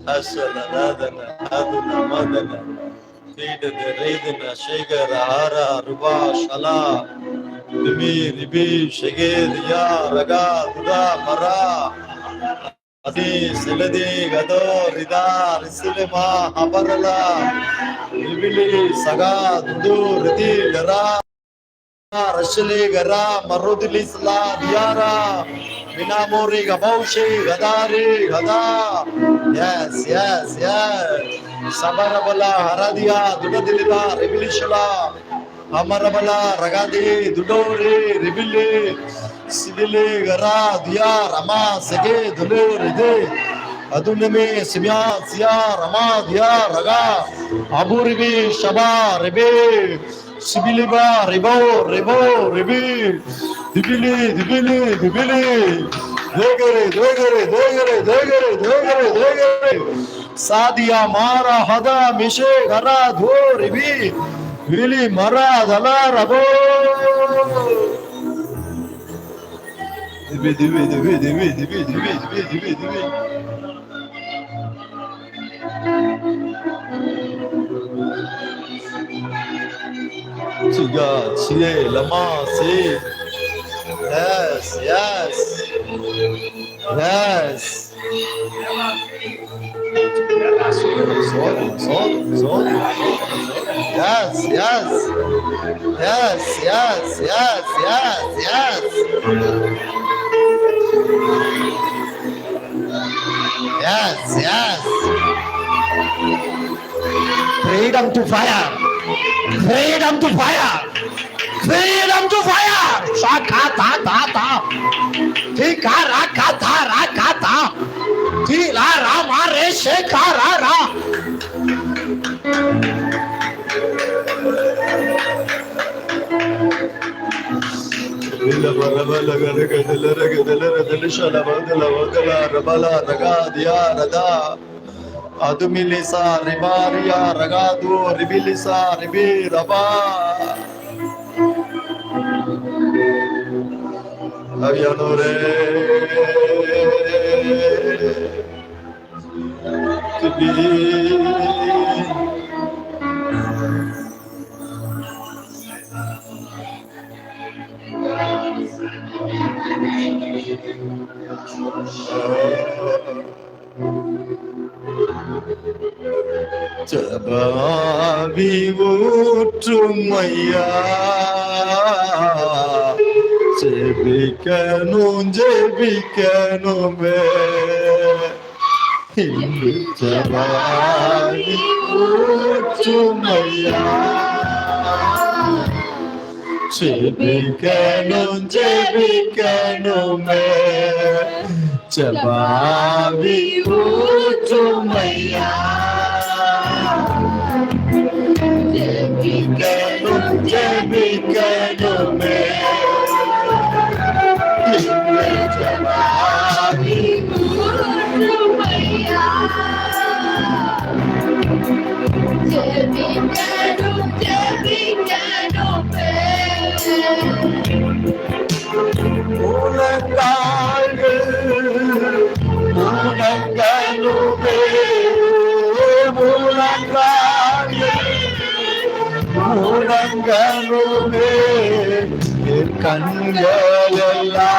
Ashaladana, Aduna, Madana, Tida de Redina, Shagara, Hara, Ruba, Shala, Ribi, Ribi, Shagir, Ya, Raga, Duda, Mara, Adi, Siladi, Gado, Rida, Risilema, Abarala, Ribili, Saga, Dudu, Ridi, Gara, Rashili, Gara, Marudili, Sla, Diara, Minamori, Gabaushi, Gadari, Gada. Yes, yes, yes. Sabarabala, Haradia, Dudadilila, Rebilishala, Amarabala, Ragadi, Dudori, Ribili, Sidili, Gara, Dia, Rama, Sege, Dulu, Ride, Adunami, Simya, Sia, Rama, Dia, Raga, Abu Ribi, Shaba, Ribi, Sibiliba, Ribo, Ribo, Ribi, Dibili, Dibili, Dibili. Degare, degare, degare, degare, degare, degare. Sadia Mara Hada Mishe Gara Dhori Bi Vili Mara Dala Rabo. Dibi dibi dibi dibi dibi dibi dibi dibi dibi. Chiga chie lama se. Yes, yes. Yes. Yes, yes. Yes, yes, yes, yes, yes. Yes, yes. Freedom to fire. Freedom to fire. Freedom to fire. Shaka ta ta ta. Tika ra ka ta ra ka ta. Tila ra ma re sheka ra ra. Vila bala bala gala gala gala gala shala bala bala rabala raga dia rada. Adumilisa ribaria ragadu ribilisa ribi raba. Ayanore tibi Jababi utumaya Jebikanu me Hindu jababi utumaya Jebikanu me Jababi utumaya Jebikanu me Jababi utumaya Jebikanu me Mulangalume kangalella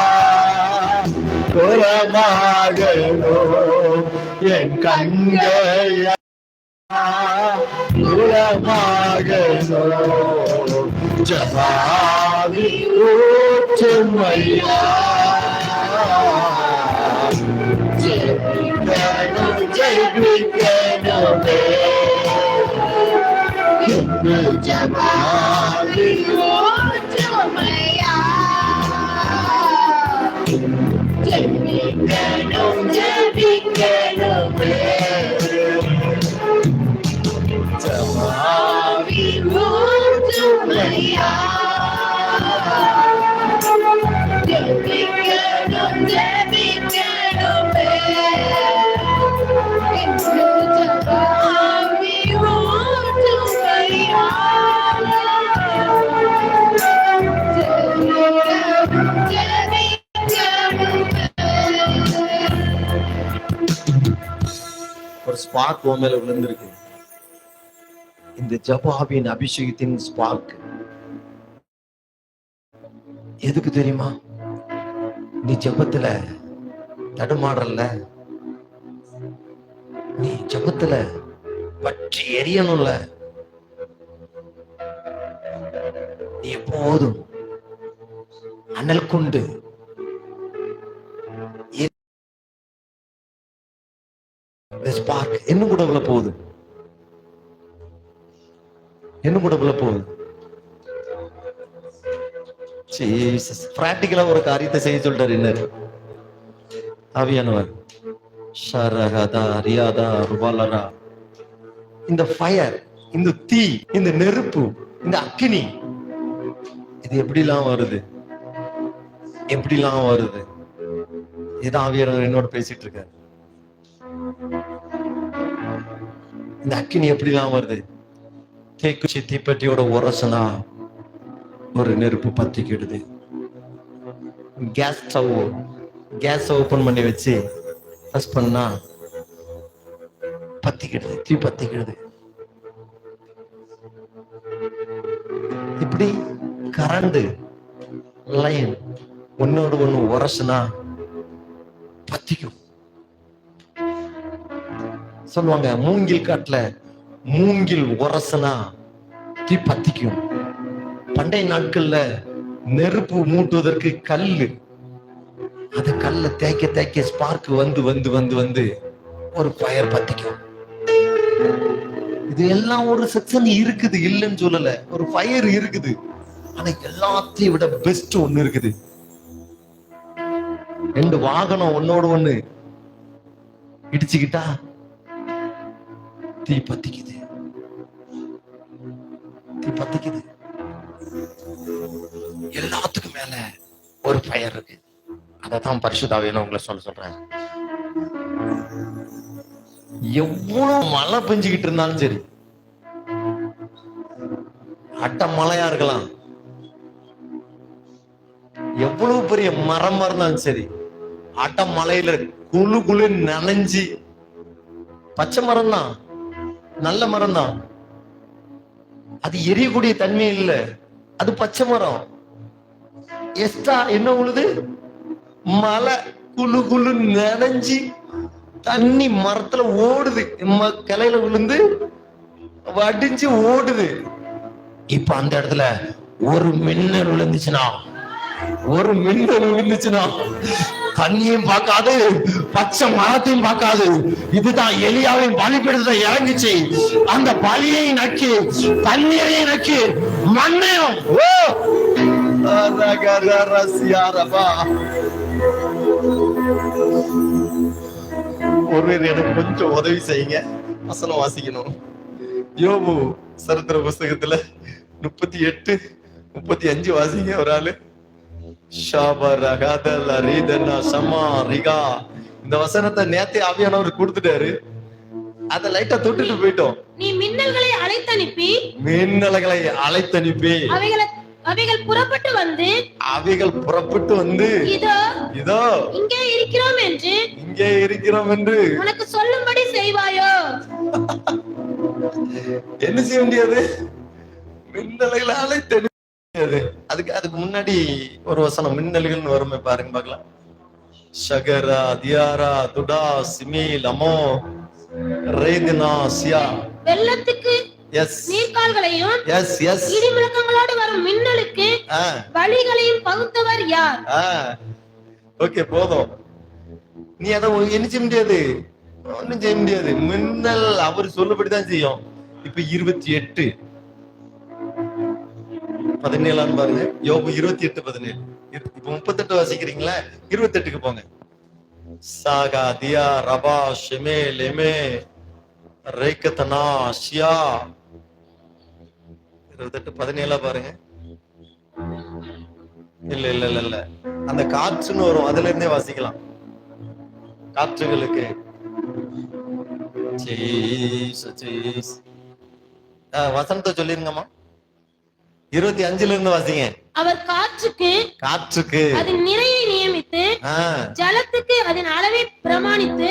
puramagalo en kangaya puramagalo jabavi utumaya jebikanu Jababi utumaya Jebikanu me Jababi utumaya Jebikanu me spark உன் மேல விழுந்திருக்கு. இந்த ஜெபாவின் அபிஷேகத்தின் spark எதுக்கு தெரியுமா? நீ ஜெபத்துல தடுமாறல்ல, நீ ஜெபத்துல பற்றி எரியணும்ல. நீ எப்போதும் அனல் கொண்டு ஸ்பார்க் இன்னும் கூட உள்ள போகுது, இன்னும் கூட உள்ள போகுது. பிராக்டிகலா ஒரு காரியத்தை செய்ய சொல்றாரு என்ன ஆவியானவர். ஷரஹதா ரியாதா ருபாலரா. இந்த ஃபயர், இந்த தீ, இந்த நெருப்பு, இந்த அக்கினி, இது எப்படிலாம் வருது, எப்படிலாம் வருது? இதான் ஆவியானவர் என்னோட பேசிட்டு இருக்காரு. இந்த அக்கினி எப்படிலாம் வருது? தேக்குச்சி தீப்பெட்டியோட உரசனா ஒரு நெருப்பு பத்திக்கிடுது. கேஸ் ஓபன் பண்ணி வச்சு பிரஸ் பண்ணா பத்திக்கிடுது, தீ பத்திக்கிடுது. இப்படி கரண்ட் லைன் ஒன்னோட ஒண்ணு உரசுனா பத்திக்கும். சொல்லுவாங்க மூங்கில் காட்டுல மூங்கில் உரசுனா தீ பத்திக்கும். பண்டைய நாட்கள்ல நெருப்பு மூட்டுவதற்கு கல்லு, அது கல்ல தேய்க்க தேய்க்க ஸ்பார்க் வந்து வந்து வந்து வந்து ஒரு ஃபயர் பத்திக்கும். இது எல்லாம் ஒரு செக்ஷன் இருக்குது, இல்லைன்னு சொல்லல, ஒரு ஃபயர் இருக்குது. ஆனா எல்லாத்தையும் விட பெஸ்ட் ஒண்ணு இருக்குது. ரெண்டு வாகனம் ஒன்னோட ஒண்ணு இடிச்சுக்கிட்டா தீ பத்திக்குது, தீ பத்திக்குது. எல்லாத்துக்கும் மேல ஒரு ஃபயர் இருக்கு. அதத்தான் பரிசுத்த ஆவியானவர் உங்களை சொல்றேன். எவ்வளவு மழை பெஞ்சுக்கிட்டு இருந்தாலும் சரி, அட்ட மழையா இருக்கலாம், எவ்வளவு பெரிய மரமா இருந்தாலும் சரி, அட்ட மலையில குழு குழு நனைஞ்சி, பச்சை மரம் தான், நல்ல மரம் தான், அது எரியக்கூடிய தன்மை இல்லை, அது பச்சை மரம். எஸ்டா என்ன உழுது? மலை குழு குழு நனைஞ்சி தண்ணி மரத்துல ஓடுது, கிளையில விழுந்து வடிஞ்சு ஓடுது. இப்ப அந்த இடத்துல ஒரு மின்னல் விழுந்துச்சுன்னா, ஒரு மின்னல் விழுந்துச்சுன்னா தண்ணியும் பார்க்காது, பச்சை மரத்தையும் பார்க்காது. இதுதான் எலியாவின் பலிபீடத்துல இறங்குச்சு. அந்த பலியை நக்கி, தண்ணீரை நக்கி, மண்ணையும் ஒருவர் எனக்கு கொஞ்சம் உதவி செய்யுங்க, வசனம் வாசிக்கணும். யோபு சரித்திர புஸ்தகத்துல 38-35 வாசிங்க ஒரு ஆளு. இந்த வசனத்தை நேத்தே ஆவியானவர் கொடுத்துட்டாரு, அத லைட்டா தொட்டுட்டு போயிட்டோம். நீ மின்னல்களை அழைத்தனுப்பி, மின்னல்களை அழைத்தனுப்பி அவைகள் புறப்பட்டு வந்து, அவைகள் புறப்பட்டு வந்து இதோ இதோ இங்கே இருக்கிறோம் என்று, இங்கே இருக்கிறோம் என்று உனக்கு சொல்லும்படி செய்வாயோ? என்ன செய்ய முடியாது? மின்னல்களை அழைத்தனு. அதுக்கு முன்னாடி ஒரு வசனம் மின்னல்கள் வருமே, பாருங்க பார்க்கலாம். ஷகரா தியாரா துடா சிமி லமோ ரேதினா சியா. வெள்ளத்துக்கு நீர்கால்களையும் இடி முழக்கங்களோடு வரும் மின்னலுக்கு வழிகளையும் பகுத்தவர் யார்? ஓகே, போதும். நீ அதை என்ன செய்ய முடியாது, ஒன்னும் செய்ய முடியாது. மின்னல் அவர் சொல்லப்படிதான் செய்யும். இப்ப 28:17 பாருங்க. யோபு 28:17. இப்ப 38 வாசிக்கிறீங்களா? 28க்கு போங்க. சாகா தியா ரபா ஷெமே லெமே ரேக்கத்தனா ஷியா. 28:17 பாருங்க. இல்ல இல்ல இல்ல இல்ல, அந்த காற்றுன்னு வரும், அதுல இருந்தே வாசிக்கலாம். காற்றுகளுக்கு வசனத்தை சொல்லிருங்கம்மா. 25ல இருந்து வாசிங்க. அவர் காற்றுக்கு காற்றுக்கு அது நிறைய நியமித்து ஜலத்துக்கு அதன் அளவை பிரமாணித்து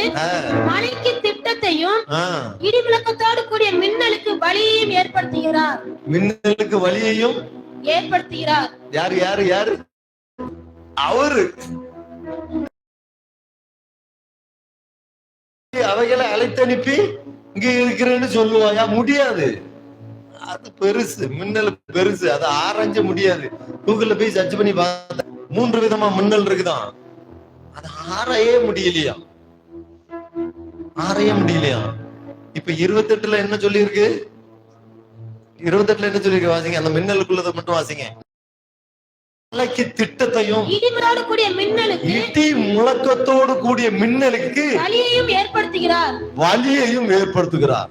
மழைக்கு திட்டத்தையும் இடி முழக்கத்தோடு கூடிய மின்னலுக்கு வழியையும் ஏற்படுத்துகிறார். மின்னலுக்கு வழியையும் ஏற்படுத்துகிறார். யாரு யாரு யாரு? அவரு. அவைகளை அழைத்தனுப்பி இங்க இருக்கிறேன்னு சொல்லுவாயா? முடியாது. அது பெருசு, மின்னல் பெருசு, அதை ஆராய்ஞ்ச முடியாது. கூகுள்ல போய் சர்ச் பண்ணி பார்த்தா 3 விதமா மின்னல் இருக்குதான். அது ஆராயே முடியலையா? இப்ப 28ல என்ன சொல்லி இருக்கு? 28ல என்ன சொல்லி இருக்கு? வாசிங்க, அந்த மின்னலுக்குள்ளதை மட்டும் வாசிங்க. மலைக்கு திட்டத்தையும் இடி முழக்கத்தோடு கூடிய மின்னலுக்கு வலியையும் ஏற்படுத்துகிறார்.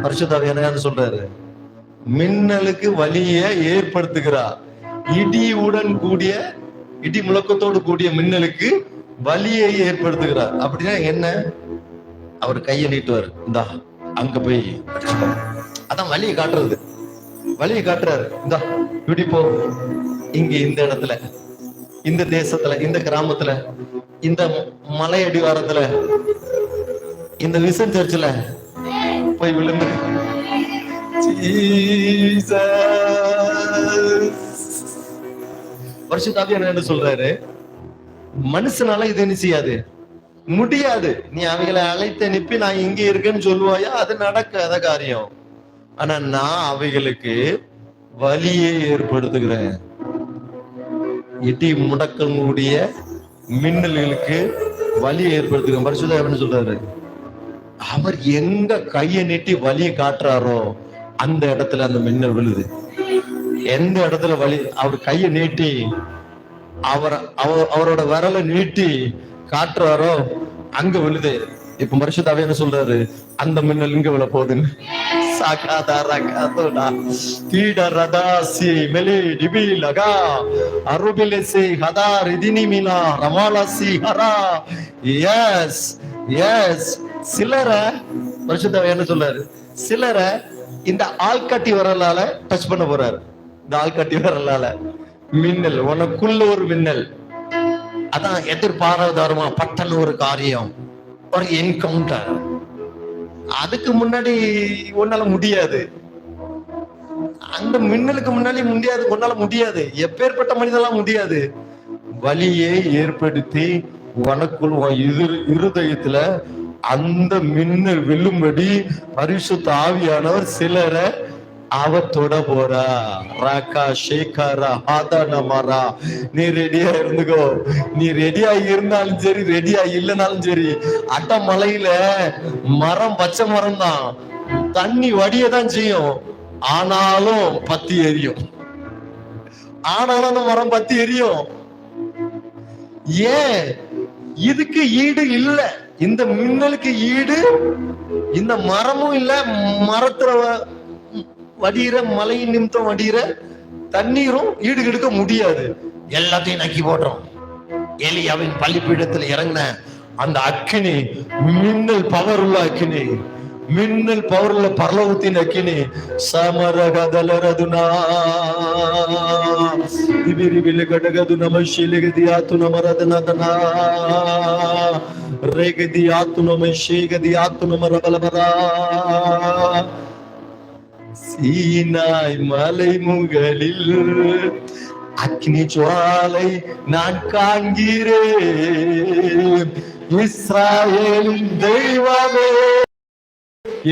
பரிசுத்த ஆவியானவர் சொல்றாரு, மின்னலுக்கு வலியை ஏற்படுத்துகிறார். இடியுடன் கூடிய இடி முழக்கத்தோடு கூடிய மின்னலுக்கு வலியை ஏற்படுத்துகிறார். அப்படின்னா என்ன? அவர் கையை நீட்டுவார், இந்தா அங்க போய் அதான் வலியை காட்டுறது. வலியை காட்டுறாரு, இந்தா இப்படி போ, இங்க இந்த இடத்துல, இந்த தேசத்துல, இந்த கிராமத்துல, இந்த மலை அடிவாரத்துல, இந்த விசன் சர்ச்சில் போய் விழுந்து பரிசுத்த ஆவியானவர் என்ன சொல்றாரு? மனுஷனால இது என்ன செய்யாது, முடியாது. நீ அவைகளை அழைத்து அனுப்பி நான் இங்க இருக்கேன்னு சொல்லுவாயா? அது நடக்காத காரியம். ஆனா நான் அவைகளுக்கு வலியை ஏற்படுத்துகிறேன். இடி முடக்கக்கூடிய மின்னல்களுக்கு வலியை ஏற்படுத்துகிறேன். பரிசுத்த ஆவியானவர் சொல்றாரு, அவர் எங்க கையை நீட்டி வலியை காட்டுறாரோ அந்த இடத்துல அந்த மின்னல் விழுது. எந்த இடத்துல வலி, அவர் கையை நீட்டி அவரோட விரலை நீட்டி காட்டுறாரோ அங்க விழுது. இப்ப பரிசுத்த ஆவியானவர் என்ன சொல்றாரு? அந்த மின்னல் இங்க விழ போகுதுன்னு. சிலரை பரிசுத்த என்ன சொல்றாரு? சிலரை இந்த ஆள்காட்டி வரலால டச் பண்ண போறாரு. இந்த ஆள்காட்டி வரலால மின்னல், உனக்குள்ள ஒரு மின்னல். அதான் எதிர்பாராதமா பட்டன ஒரு காரியம், ஒரு என்கவுண்டர். அதுக்கு முன்னாடி உன்னால முடியாது. அந்த மின்னலுக்கு முன்னாடி முடியாது, உன்னால முடியாது. எப்பேற்பட்ட மனிதெல்லாம் முடியாது. வலியை ஏற்படுத்தி உனக்குள் இருதயத்துல அந்த மின்னல் விழும்படி பரிசுத்த ஆவியானவர் சிலரை அவர் தொட போறா. ராக்கா ஷேகாரா ஆதானமாரா. நீ ரெடியா இருந்துக்கோ. நீ ரெடியா இருந்தாலும் சரி, ரெடியா இல்லைனாலும் சரி, அட்ட மலையில மரம் பச்சை மரம் தான், தண்ணி வடியதான் செய்யும், ஆனாலும் பத்தி எரியும். ஆனாலும் அந்த மரம் பத்தி எரியும். ஏன்? இதுக்கு ஈடு இல்ல. இந்த மின்னலுக்கு ஈடு இந்த மரமும் இல்ல. மரத்துல வடிகிற மலையின் நிமித்தம் வடிகிற தண்ணீரும் ஈடு கெடுக்க முடியாது. எல்லாத்தையும் நக்கி போடுறோம். எலியாவின் பள்ளிப்பீடத்தில் இறங்கின அந்த அக்கினி, மின்னல் பவர் உள்ள அக்கினி, மின்னல் பவர் உள்ள பரலோகத்தின் அக்கினி. சமரகதலரதுனா இபிரிபில கடகது நமஷிலகதி ஆத்து நமரதனதனா ரேகதி ஆத்து நமஷேகதி ஆத்து நமரபலபரா. சீனாய் மலை முகளில் அக்னி ஜுவாலை நான் காண்கிறேன். இஸ்ராயேலின் தெய்வமே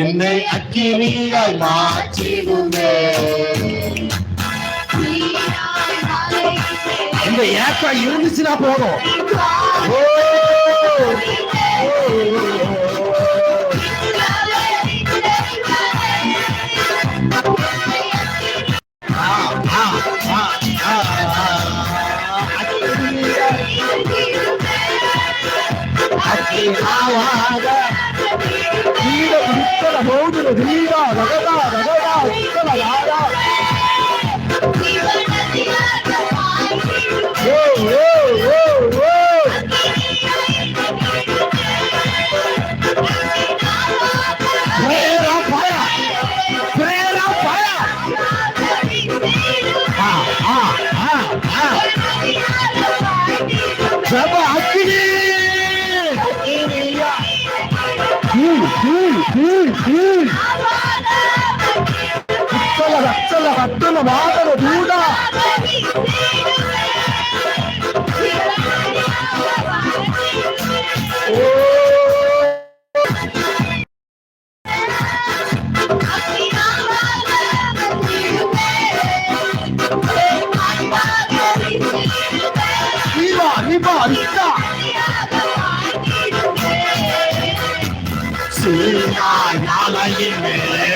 என்னை அக்கினியாய் மாற்றிடுமே. இந்த ஏக்கம் இருந்துச்சுன்னா போதும். காத்தல மாதல தூடா சீனாய் மாலையின் மேலே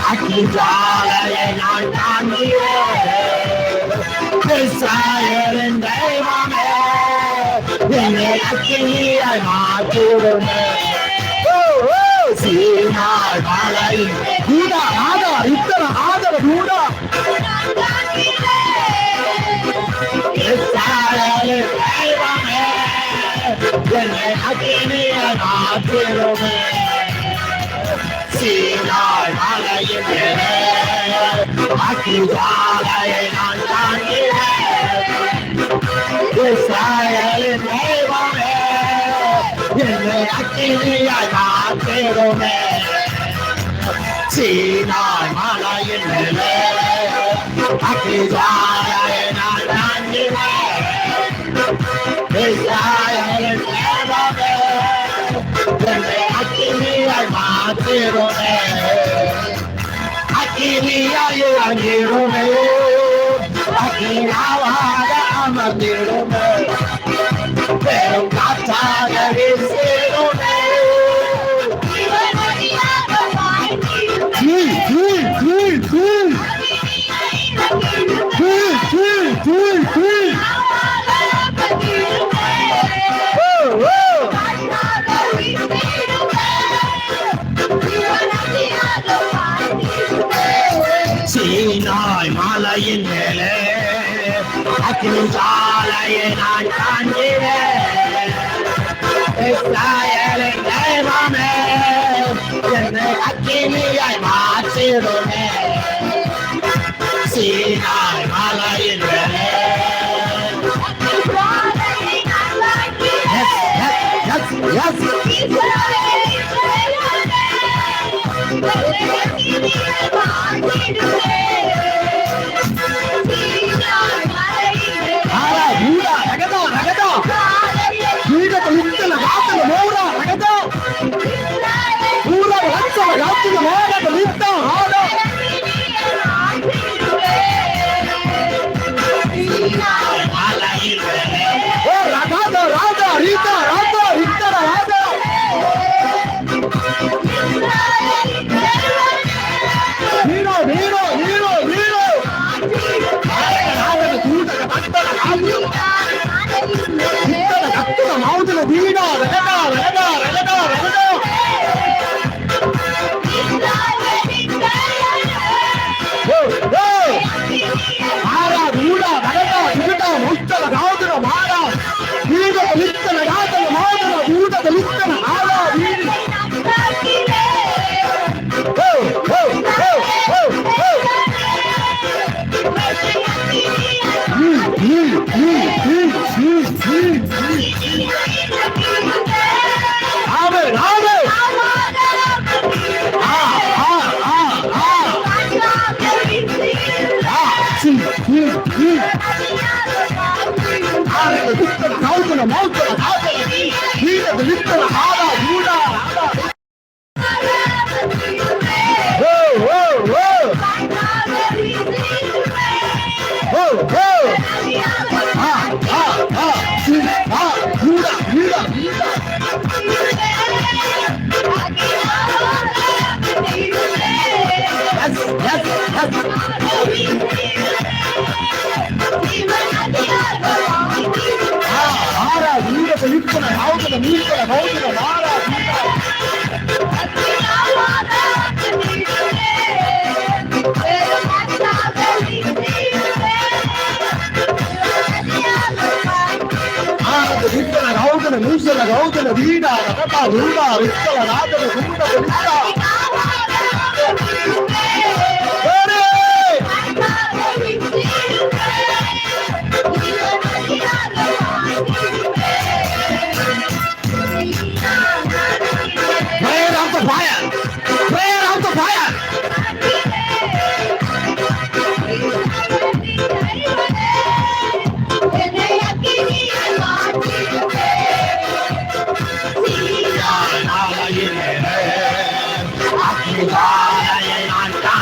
அக்னி ஜாலையை நான் காண்கிறேன் தெய்வமே என்னை அக்னியாய் மாற்றிடுமே சீனாய் மாலையின் தூடா ஆதர் இத்தனை ஆதர் தூடா தெய்வமே என்னை அக்னியாய் மாற்றிடுமே சீனாய் மாலையின் மேலே அக்னி ஜாலையை நான் காண்கிறேன் இஸ்ராயேலின் தெய்வமே என்னை அக்னியாய் மாற்றிடுமே சீனாய் மாலையின் மேலே அக்னி ஜாலையை நான் காண்கிறேன் இஸ்ராயேலின் தெய்வமே என்னை அக்னியாய் மாற்றிடுமே அக்னியாய் இறங்கிடுமே அக்னியாவாக அமர்ந்திடுமே பெரும் காற்றாக வீசிடுமே சீனாய் மாலையின் மேலே அக்னி ஜாலையை நான் காண்கிறேன் இஸ்ராயேலின் தெய்வமே என்னை அக்னியாய் மாற்றிடுமே சீனாய் மாலையின் மேலே yes.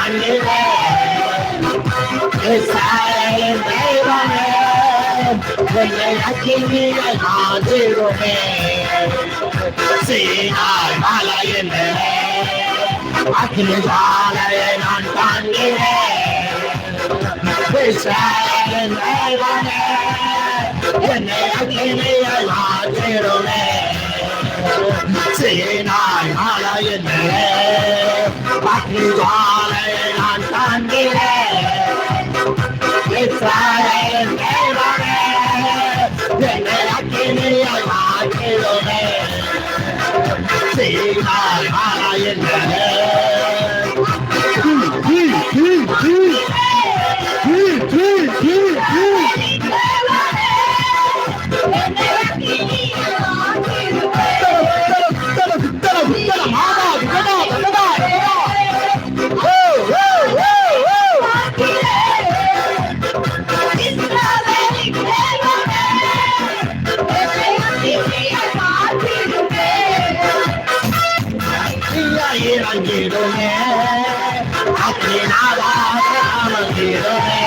காண்கிறேன் இஸ்ரவேலின் தேவனே என்னை அக்கினியால் மாற்றிடுமே சீனாய் மலையின் மேலே அக்கினி ஜுவாலையை நான் காண்கிறேன் இஸ்ரவேலின் தேவனே என்னை அக்கினியால் மாற்றிடுமே சீனாய் மலையின் மேலே அக்கினி ஜுவாலையை நான் காண்கிறேன் இஸ்ரவேலின் தேவனே என்னை அக்கினியால் மாற்றிடுமே சீனாய் மலையின் மேலே இறங்கிடுமே அக்கினாவாக அமர்ந்திடுமே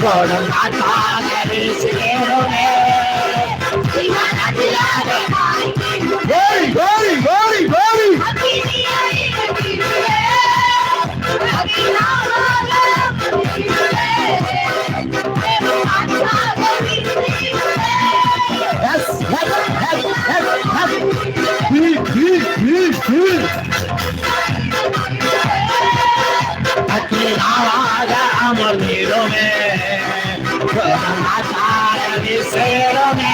கோடம் காட்டாக வீசிடுமே அக்கினாவாக அமர்ந்திடுமே சேருமே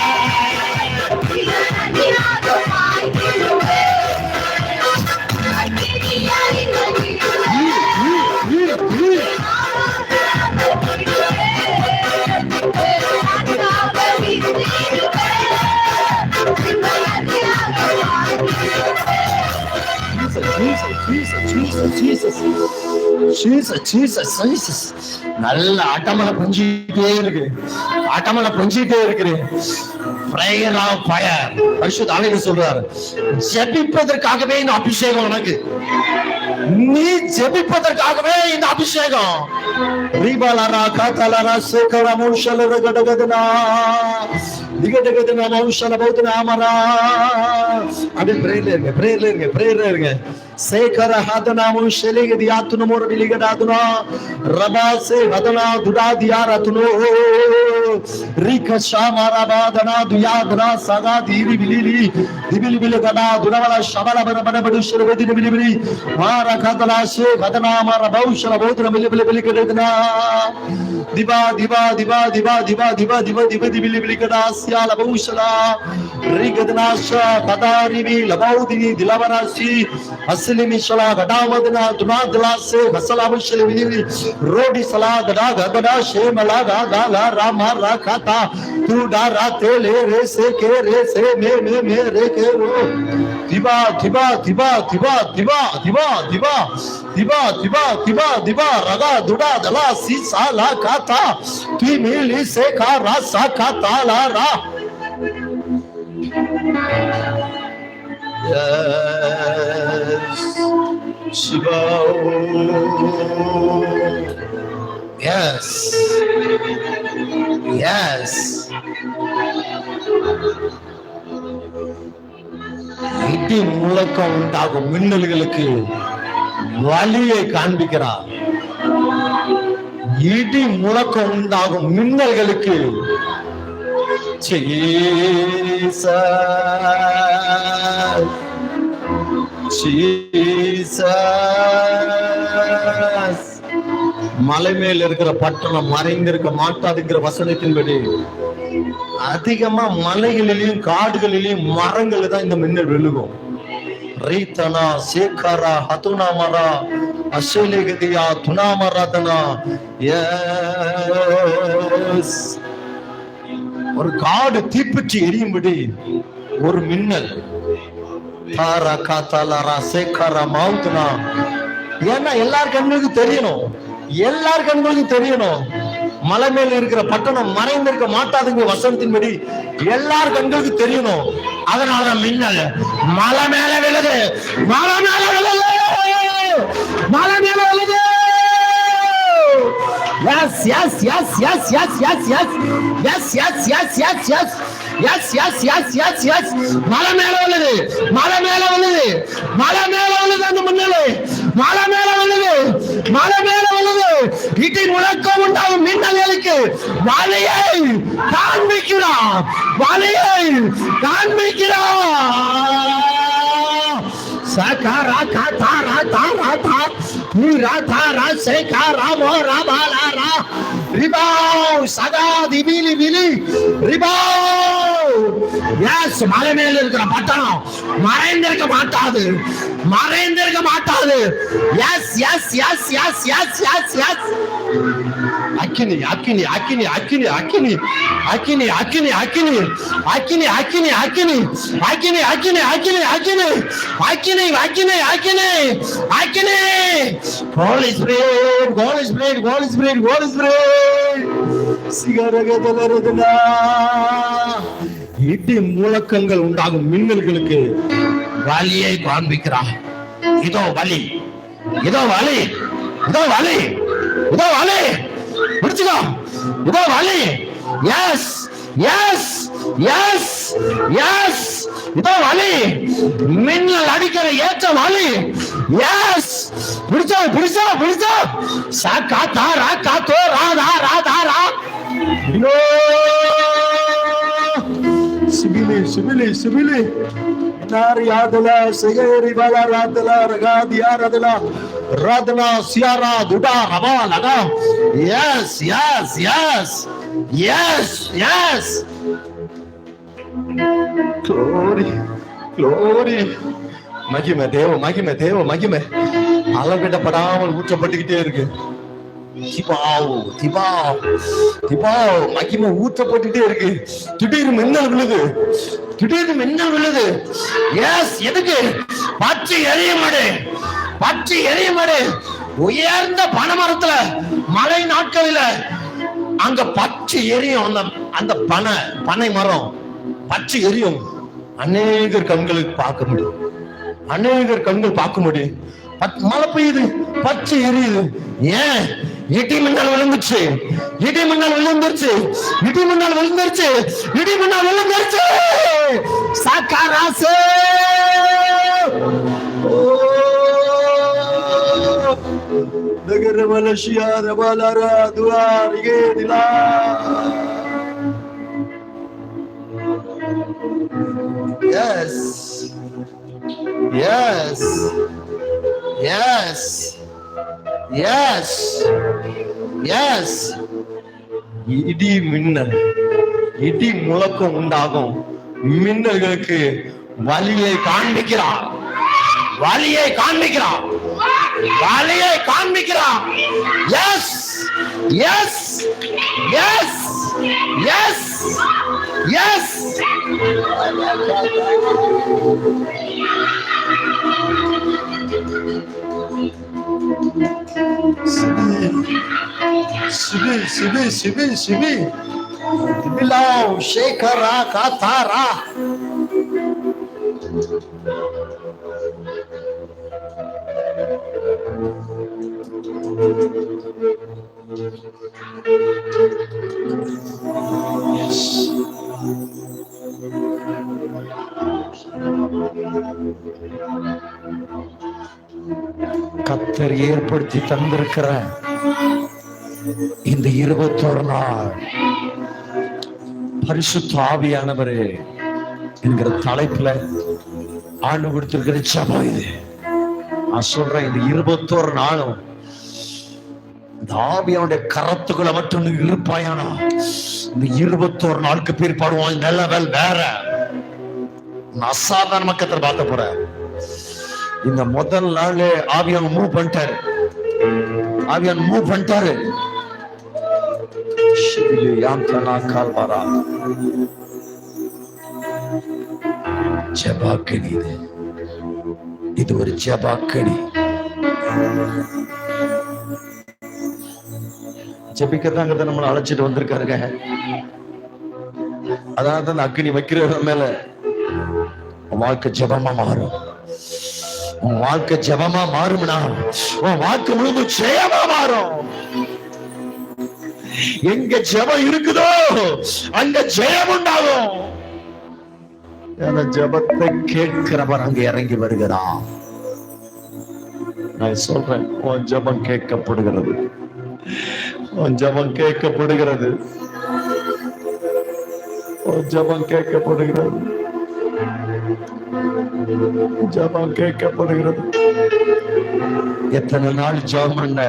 நல்ல ஆட்டமலை பொஞ்சிட்டே இருக்கு ஆட்டமலை பொஞ்சிட்டே இருக்குது prayer of fire பரிசுத்த ஆவியானவர் சொல்றாரு ஜெபிப்பதற்காகவே இந்த அபிஷேகம் உனக்கு நீ ஜெபிப்பதற்காகவே இந்த அபிஷேகம் ரிபாலரா காதலரா சேகரா மௌஷலர கடகதனா திகடகதனா மௌஷல பௌதனா அமரா அப்படியே பிரேயர்ல இருங்க சேகர ஹதனா மௌஷலே கதியாத்துன மோர விலிகடாதுனா ரபா சே ஹதனா துடாதியாரதுனோ ரிக ஷாமரபாதனா துயாதனா சதா தீரி விலிலி திபிலி விலகடா துனவல ஷபல பரபடு ஷரவதி விலிபிலி மார கதலா சே ஹதனா மர பௌஷல பௌதன விலிகடனா திபா திபா திபா திபா திபா திபா திபா திபா திபிலி விலிகடா சியால பௌஷலா ரிகதனா ஷா கதாரிவி லபௌதினி திலவராசி அஸ்லிமி ஷலா கடாமதனா துனாதலா சே ஹசலா பௌஷல விலிலி ரோடி சலா கடா கதடா ஷேமலா காலா ராமா ராகாதா துடா ராதே லே ரே சே கே ரே சே மே ரே கே ரோ திபா திபா திபா திபா திபா திபா திபா திபா திபா திபா திபா ரகா துடா தலா சி சாலா காதா தி மிலி சே கா ரா சா காதா லா ரா Shiva. Yes. Yes. இடி முழக்கம் உண்டாகும் மின்னல்களுக்கு வழியை காண்பிக்கிறார். இடி முழக்கம் உண்டாகும் மின்னல்களுக்கு மலை மேல் இருக்கிற பட்டணம் மறைந்திருக்க மாட்டாதுங்கிற வசனத்தின்படி அதிகமா மலைகளிலும் காடுகளிலும் மரங்கள் தான் இந்த மின்னல் விழுகும். ரீத்தனா சேகரா ஹதுனாமரா அசேலேகதியா துனாமராதனா. ஒரு காடு தீப்பற்றி எரியும்படி ஒரு மின்னல். தாரா காத்தாலரா சேகரா மவுத்னா. ஏன்னா எல்லார் கண்களுக்கும் தெரியணும், எல்லார் கண்களுக்கும் தெரியணும் மலை மேல இருக்கிற பட்டணம் மறைந்திருக்க மாட்டாதுங்க வசனத்தின்படி எல்லார் கண்களுக்கு தெரியணும். அதனால மின்னல் மலை மேல விழுது, மலை மேல விழுது, மலை மேல விழுது. yes, yes, yes, yes, yes, yes, yes, yes, yes, yes, yes, yes, yes, yes, yes, yes. மலை மேல விழுது, மலை மேல விழுது, மலை மேல விழுது, அந்த முன்னலே மலை மேல விழுது, மலை மேல விழுது. இடி முழக்கம் உண்டாகும் மின்னலுக்கு வலியை காண்பிக்கிறான், வலியை காண்பிக்கிறான். Sakara katara tara ta pura tara sekara mora balara ribau saga dibili bili ribau. Yes, மலை மேல இருக்கிற பட்டணம் மறைந்திருக்க மாட்டாது, மறைந்திருக்க மாட்டாது. Yes, yes, yes, yes, yes, yes, yes. அக்கினி அக்கினி அக்கினி அக்கினி அக்கினி அக்கினி அக்கினி அக்கினி அக்கினி அக்கினி அக்கினி அக்கினி அக்கினி அக்கினி அக்கினி அக்கினி அக்கினி அக்கினி அக்கினி. Holy Spirit, Holy Spirit, Holy Spirit, Holy Spirit. சிகரகதலரதனா இடி முழக்கங்கள் உண்டாகும் மின்னல்களுக்கு வலியை காண்பிக்கிறார். இதோ வலி, இதோ வலி, இதோ வலி, இதோ வலி. பிடிச்சுக்கோ, இதோ வலி. எஸ் எஸ் எஸ் எஸ், இதோ வலி. மின்னல் அடிக்கிற ஏற்ற வலி. எஸ், பிடிச்சோ பிடிச்சோ பிடிச்சோ. சாக்கா தாரா காத்தோ ராதா ராதா ரா. சிபிலி சிபிலி சிபிலி நாரியாதலா செகரி வாலா ராதலா ரகாதியா ராதலா ராதலா சியாரா துடா ரபா லகா. Yes yes yes yes yes. Glory glory. மகிமை தேவ மகிமை தேவ மகிமை அளவிடப்படாமல் ஊற்றப்பட்டுக்கிட்டே இருக்கு. திபாவ் திபாவ் திபாவ் மகிமை ஊற்றப்பட்டுட்டே இருக்கு. திடீர்னு மின்னல் விழுது, திடீர்னு மின்னல் விழுது. எஸ், எதுக்கு? பற்றி எரியுமாடு, பற்றி எரியுமாடு. உயர்ந்த பனைமரத்துல மழை நாட்களில அங்க பற்றி எரியும். அந்த பனை மரம் பற்றி எரியும். அநேகர் கண்களுக்கு பார்க்க முடியும், அநேகர் கண்கள் பார்க்க முடியும். மழை பெய்யுது, பற்றி எரியுது. ஏன்? இடி மின்னல் விழுந்துச்சு, இடி மின்னல் விழுந்துருச்சு, இடி மின்னல் விழுந்துருச்சு, இடி மின்னல் விழுந்துருச்சு. சாக்காராசே நகர Malaysia ரபாலாரா துவாரிகே திலா. Yes, yes, yes, yes, yes. இடி மின்னல், இடி முழக்கம் உண்டாகும் மின்னல்களுக்கு வலியை காண்பிக்கிறார், வலியை காண்பிக்கிறார், வலியை காண்பிக்கிறார். Yes yes yes yes yes. சிபி சிபி சிபி சிபி திபிலாவ் ஷேகரா காதாரா. கர்த்தர் ஏற்படுத்தி தந்திருக்கிற இந்த 21 நாள் பரிசுத்த ஆவியானவரே என்கிற தலைப்புல ஆண்டு கொடுத்திருக்கிற ஜெபம் இது. நான் சொல்றேன், இந்த 21 நாளும் இந்த ஆவியானுடைய கரத்துக்குள்ள மட்டும் இருப்பாயானா இந்த 21 நாளுக்கு பிற்பாடுவான் நிலவல் வேற. அசாதாரண மக்கள் பார்க்க போற. இந்த முதல் நாள் ஆவியான் மூவ் பண்ணிட்டாரு, ஆவியான் மூவ் பண்ணிட்டாரு. ஜெபாக்கணி இது, இது ஒரு ஜெபாக்கணி. ஜெபிக்கதாங்கிறத நம்மளை அழைச்சிட்டு வந்திருக்காருங்க. அதாவது அந்த அக்னி வைக்கிற மேல வாழ்க்கை ஜெபமா மாறும். உன் வாழ்க்கை ஜெபமா மாறும்னா உன் வாழ்க்கை முழுவதும் ஜெயமா மாறும். எங்க ஜெபம் இருக்குதோ அங்க ஜெயம் உண்டாகும். அந்த ஜெபத்தை கேட்கிறவர் அங்க இறங்கி வருகிறார். நான் சொல்றேன், உன் ஜெபம் கேட்கப்படுகிறது, உன் ஜெபம் கேட்கப்படுகிறது, உன் ஜெபம் கேட்கப்படுகிறது, ஜெபம் கேட்கப்படுகிறது. எத்தனை நாள் ஜெபம் பண்ண,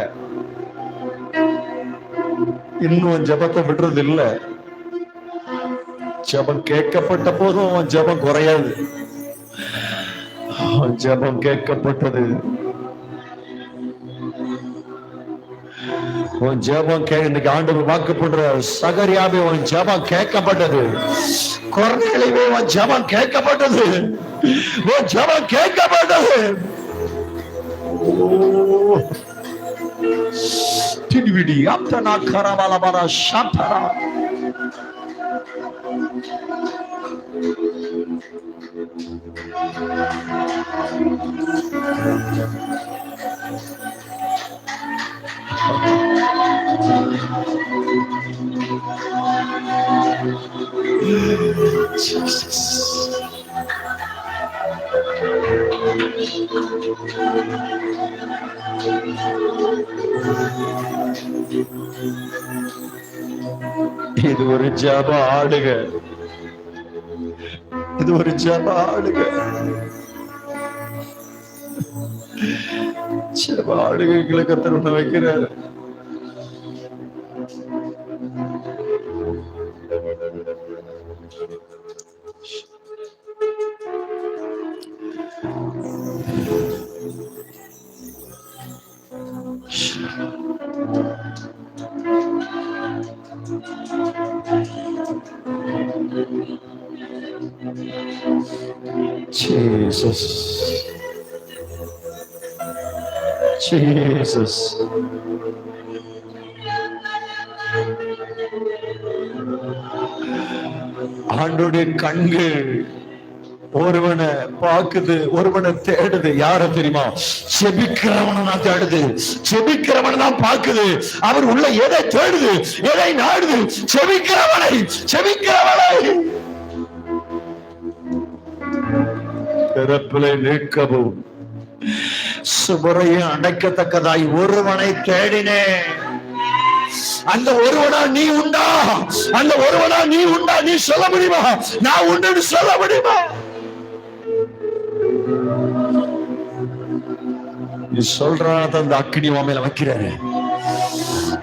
இன்னும் ஜெபத்தை விடுறது இல்ல. ஜெபம் கேட்கப்பட்ட போதும் ஜெபம் குறையாது. ஜெபம் கேட்கப்பட்டது, உன் ஜெபம் இன்னைக்கு ஆண்டவர் வாக்கு பண்ற சகரியாவே உன் ஜெபம் கேட்கப்பட்டது. கொர்நேலியுவே உன் ஜெபம் கேட்கப்பட்டது, உன் ஜெபம் கேட்கப்பட்டது. திடிவிடி அப்தனா கரவலபர ஷாந்தரா. இது ஒரு ஜெப ஆளுக, இது ஒரு ஜெப ஆளுக, ஜெப ஆளுகைகளை கர்த்தர் உன்னை வைக்கிறார். Jesus, Jesus, ஆண்டவருடைய கண்கள் ஒருவனை பார்க்குது, ஒருவனை தேடுது. யார தெரியுமா? செபிக்கிறவனை தான் தேடுது, செபிக்கிறவனை தான் பார்க்குது. அவர் உள்ள எதை தேடுது, எதை நாடுது? செபிக்கிறவனை, செபிக்கிறவனை. பிறப்பிலை நீக்கவும் சுவரையை அடைக்கத்தக்கதாய் ஒருவனை தேடினேன். அந்த ஒருவனா நீ உண்டா? அந்த ஒருவனா நீ உண்டா? நீ சொல்ல முடியுமா? நான் உண்டு சொல்ல முடியுமா? நீ சொல்றாத அந்த அக்கினி மேல வைக்கிறாரு,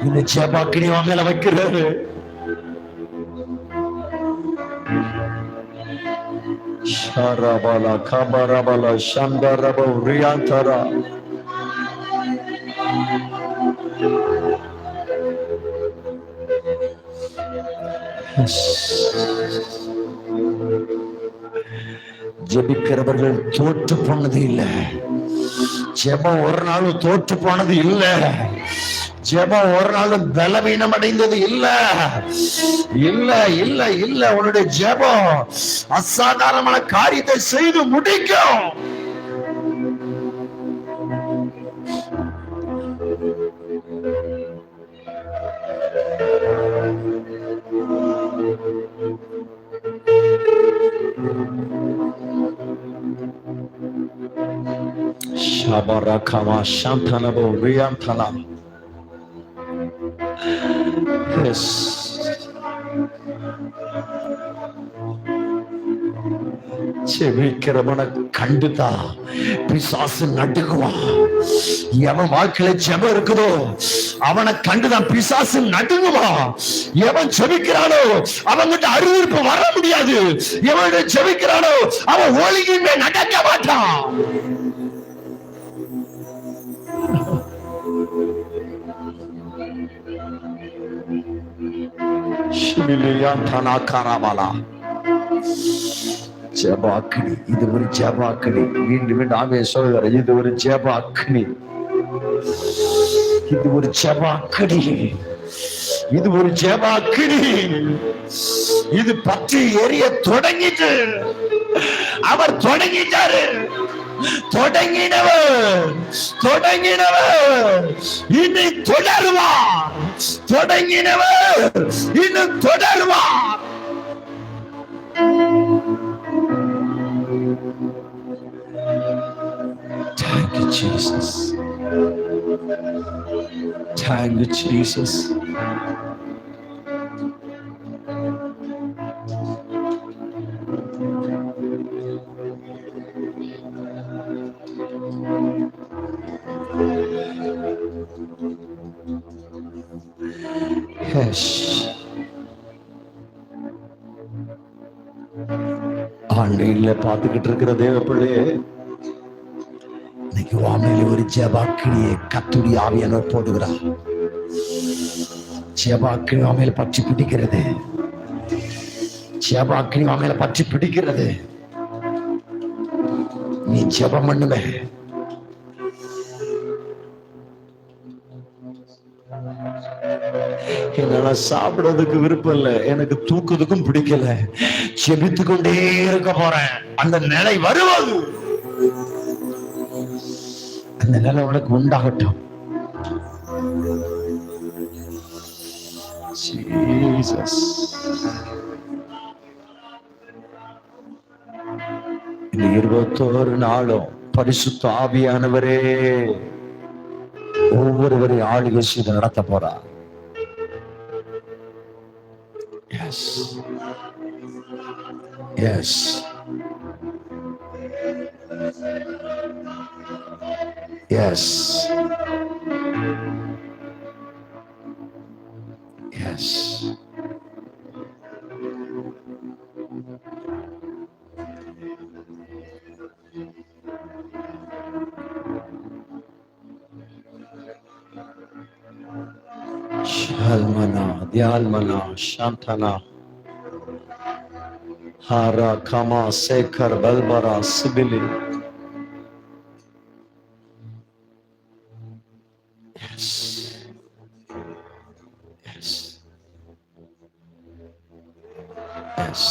இந்த ஜெப அக்கினி மேல வைக்கிறாரு. ஷாரபாலா கபரபாலா சந்தரப ரியாந்தரா. ஜெபிக்கிறவர்கள் தோற்று போனது இல்ல, ஜெபம் ஒரு நாளும் தோற்று போனது இல்ல, ஜெபம் ஒரு நாளும் பலவீனம் அடைந்தது இல்ல, இல்ல இல்ல இல்ல. உன்னுடைய ஜெபம் அசாதாரணமான காரியத்தை செய்து முடிக்கும். Shabarakama Shantanabo Riantana. Yes. செபிக்கிறவனை கண்டுதா பிசாசு நடுங்குவான். எவன் வாழ்க்கையில ஜெபம் இருக்குதோ அவனை கண்டுதான் பிசாசு நடுங்குவான். எவன் ஜெபிக்கிறானோ அவன்கிட்ட அறிவிப்பு வர முடியாது. எவன் ஜெபிக்கிறானோ அவன் ஒழுங்கின்மை நடக்க மாட்டான். ஜெபாக்கினி, இது ஒரு ஜெபாக்கினி. மீண்டும் மீண்டும் ஆமே சொல்கிறார், இது ஒரு ஜெபாக்கினி, இது ஒரு ஜெபாக்கினி, இது ஒரு ஜெபாக்கினி. இது பற்றி எரிய தொடங்கிட்டு அவர் தொடங்கிட்டாரு. தொடங்கினவர் இனி தொடருவார். தொடங்கினவர் இன்னும் தொடருவார். Thank you, Jesus. Thank you, Jesus. Yes. ஆன்லைன்ல பார்த்துக்கிட்டு இருக்கிற தேவ பிள்ளையே, இன்னைக்கு வாமையில ஒரு ஜெபாக்கினியை கத்துடி ஆவியானவர் போடுகிறார். ஜெபாக்கினி வாமையில பற்றி பிடிக்கிறது. ஜெபாக்கினி வாமையில பற்றி பிடிக்கிறது. நீ ஜெபம் பண்ணுவே. என்னால சாப்பிடுறதுக்கு விருப்பம் இல்லை, எனக்கு தூக்குறதுக்கும் பிடிக்கல, செபித்து கொண்டே இருக்க போறேன். அந்த நிலை வருவது, அந்த நிலை உனக்கு உண்டாகட்டும். ஜீசஸ். இந்த 21 நாளும் பரிசுத்த ஆவியானவரே ஒவ்வொருவரையும் ஆளுகை செய்து நடத்த போறார். Yes. Yes. Yes. Yes. Shalmana, Dyalmana, Shantana, Hara, Kama, Sekar, Balbara, Sibili. Yes. Yes. Yes.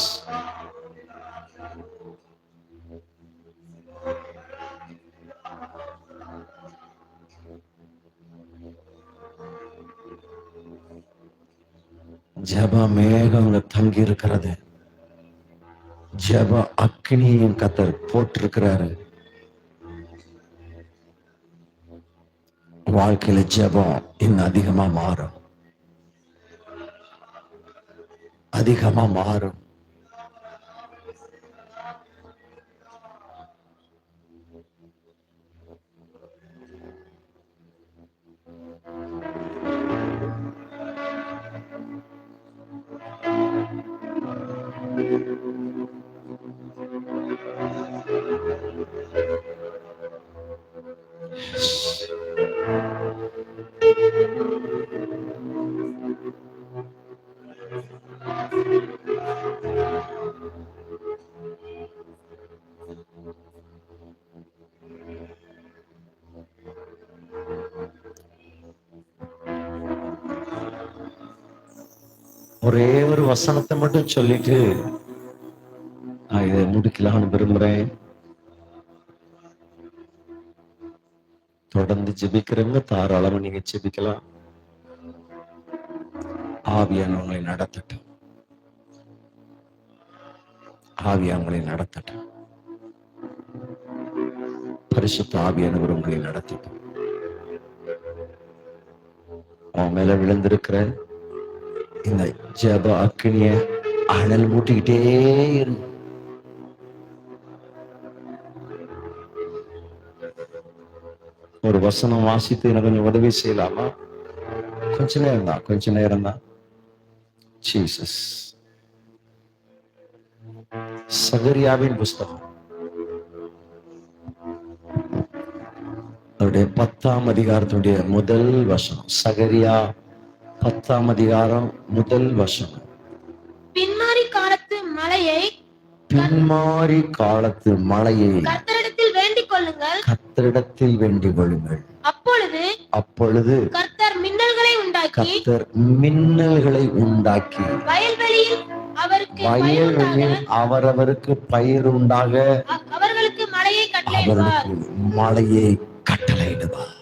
ஜப மேகங்க தங்கி இருக்கிறது. ஜப அக்னியும் கத்தர் போட்டிருக்கிறாரு. வாழ்க்கையில ஜபம் இன்னும் அதிகமா மாறும், அதிகமா மாறும். ஒரே ஒரு வசனத்தை மட்டும் சொல்லிட்டு நான் இதை முடிக்கலாம்னு விரும்புறேன். தொடர்ந்து ஜெபிக்கிறவங்க தாராளமா நீங்க ஜெபிக்கலாம். ஆவியானவங்களை நடத்தட்டும், ஆவியானவங்களை நடத்தட்டும். பரிசுத்த ஆவியானவர் உங்களை நடத்தட்டும். அவன் மேல விழுந்திருக்கிற இந்த ஜெப அக்கினிய அனல் மூட்டிக்கிட்டே இரு. ஒரு வசனம் வாசித்து எனக்கு கொஞ்சம் உதவி செய்யலாமா? கொஞ்ச நேரம் தான். ஜீசஸ். சகரியாவின் புஸ்தகம் அவருடைய 10ஆம் அதிகாரத்துடைய முதல் வசனம். சகரியா 10ஆம் அதிகாரம் முதல் வசனம். பின்மாறி காலத்து மழையை கர்த்தரிடத்தில் வேண்டிக் கொள்ளுங்கள். அப்பொழுது கர்த்தர் மின்னல்களை உண்டாக்கி வயல்வெளியில் அவரவருக்கு பயிர் உண்டாக அவர்களுக்கு மழையை கட்டளையிடுவார்.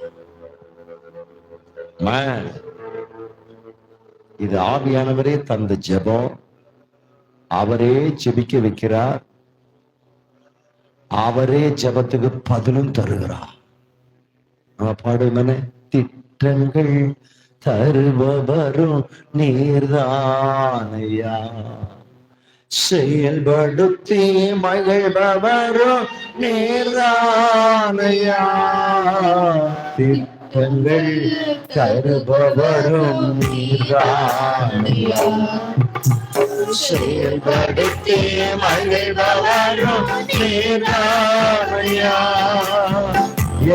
இது ஆவியானவரே தந்த ஜெபம். அவரே ஜெபிக்க வைக்கிறார். அவரே ஜெபத்துக்கு பதிலும் தருகிறார். நம்ம பாடுமனே, திட்டங்கள் தருபவரும் நீர்தானையா, செயல்படுத்தி மகிழ்பவரும் நீர்தானையா, திட்டங்கள் தருபவரும் நீர்தானையா, செயல்படுத்தி மகிழ்பவரும் நீர்தானையா,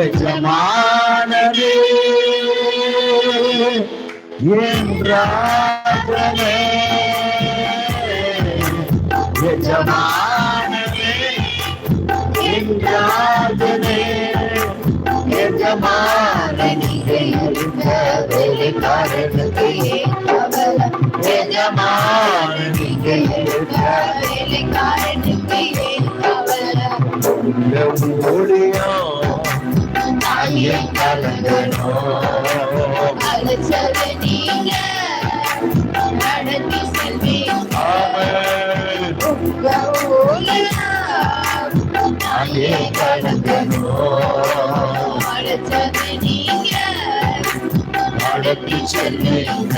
எஜமானரே என் ராஜனே, எஜமானரே என் ராஜனே, எஜமானனிகை இருந்த வேலைக்காரனுக்கு ஏற்றவர், எஜமானனிகை இருந்த வேலைக்காரனுக்கு ஏற்றவர், ஊழியம் அழைச்சது நீங்க நடத்தி செல்வீங்க, அழைச்சது நீங்க நடத்தி செல்வீங்க.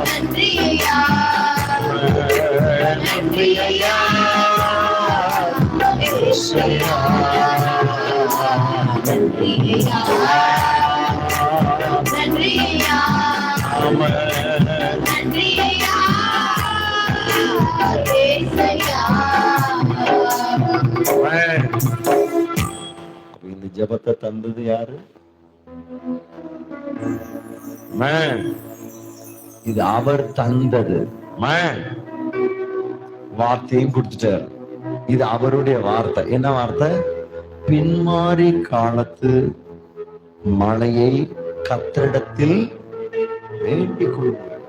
நன்றியா நன்றியா நன்றியா நன்றியா நன்றியா நன்றியா இந்த ஜெபத்தை தந்தது யாரு? இது அவர் தந்தது. வார்த்தையும் கொடுத்துட்டார். இது அவருடைய வார்த்தை. என்ன வார்த்தை? பின்மாறி காலத்து மழையை கர்த்தரிடத்தில் வேண்டிக் கொள்ளுங்கள்.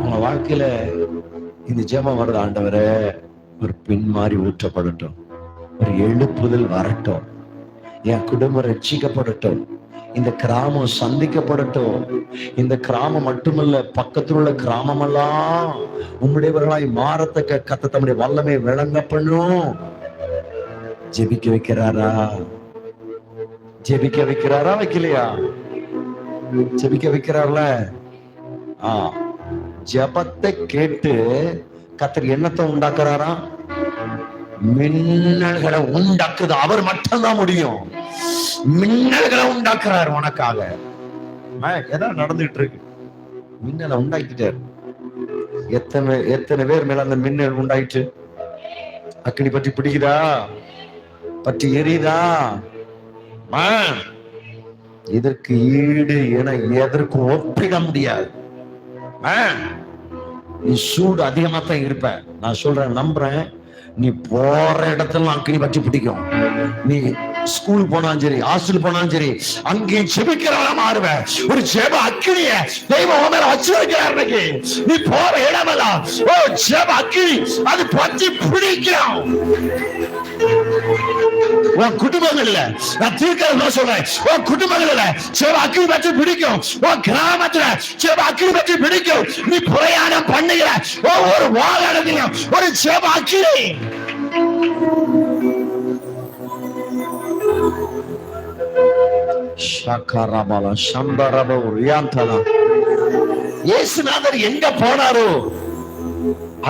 உங்க வாழ்க்கையில இந்த ஜெபம் வருது, ஆண்டவரே ஒரு பின்மாறி ஊற்றப்படட்டும், ஒரு எழுப்புதல் வரட்டும், என் குடும்பம் ரட்சிக்கப்படட்டும், இந்த கிராமம் சந்திக்கப்படட்டும், இந்த கிராமம் மட்டுமல்ல பக்கத்தில் உள்ள கிராமமெல்லாம் உம்முடையவர்களாய் மாறத்தக்க கர்த்தர் தம்முடைய வல்லமை விளங்க பண்ணும். ஜெபிக்க வைக்கிறாரா? ஜெபிக்க வைக்கிறாரா வைக்கலையா? ஜெபிக்க வைக்கிறார்ல. ஜெபத்தை கேட்டு கர்த்தர் என்னத்தை உண்டாக்குறாரா? மின்னல்களை உண்டாக்குது. அவர் மட்டும்தான் முடியும். மின்னல்களை உண்டாக்குறாரு உனக்காக. ஏதாவது நடந்துட்டு இருக்கு, மின்னலை உண்டாக்கிட்டாரு. எத்தனை பேர் மேல அந்த மின்னல் உண்டாயிட்டு? அக்கினி பற்றி பிடிக்குதா? பற்றி எரியுதா? இதற்கு ஈடு என எதற்கு ஒப்பிட முடியாது. நீ சூடு அதிகமா தான் இருப்ப. நான் சொல்றேன், நம்புறேன். நீ போற இடத்துல அக்கினி பற்றி பிடிக்கும். நீ ஸ்கூல் போனாலும் சரி, ஹாஸ்டல் போனாலும் சரி, அங்கே ஜெபிக்கிறவனா மாறுவ. ஒரு ஜெப அக்கினிய தெய்வம் உன் மேல வச்சிருக்கிறார். நீ போற இடமெல்லாம் ஓ ஜெப அக்கினி அது பற்றி பிடிக்கும். உன் குடும்பங்கள்ல நான் தீர்க்க சொல்றேன், உன் குடும்பங்கள்ல ஜெப அக்கினி பற்றி பிடிக்கும். உன் கிராமத்துல ஜெப அக்கினி பற்றி பிடிக்கும். நீ பிரயாணம் பண்ணுகிற ஒவ்வொரு வாகனத்திலும் ஒரு ஜெப அக்கினி. இயேசுநாதர் எங்க போனாரோ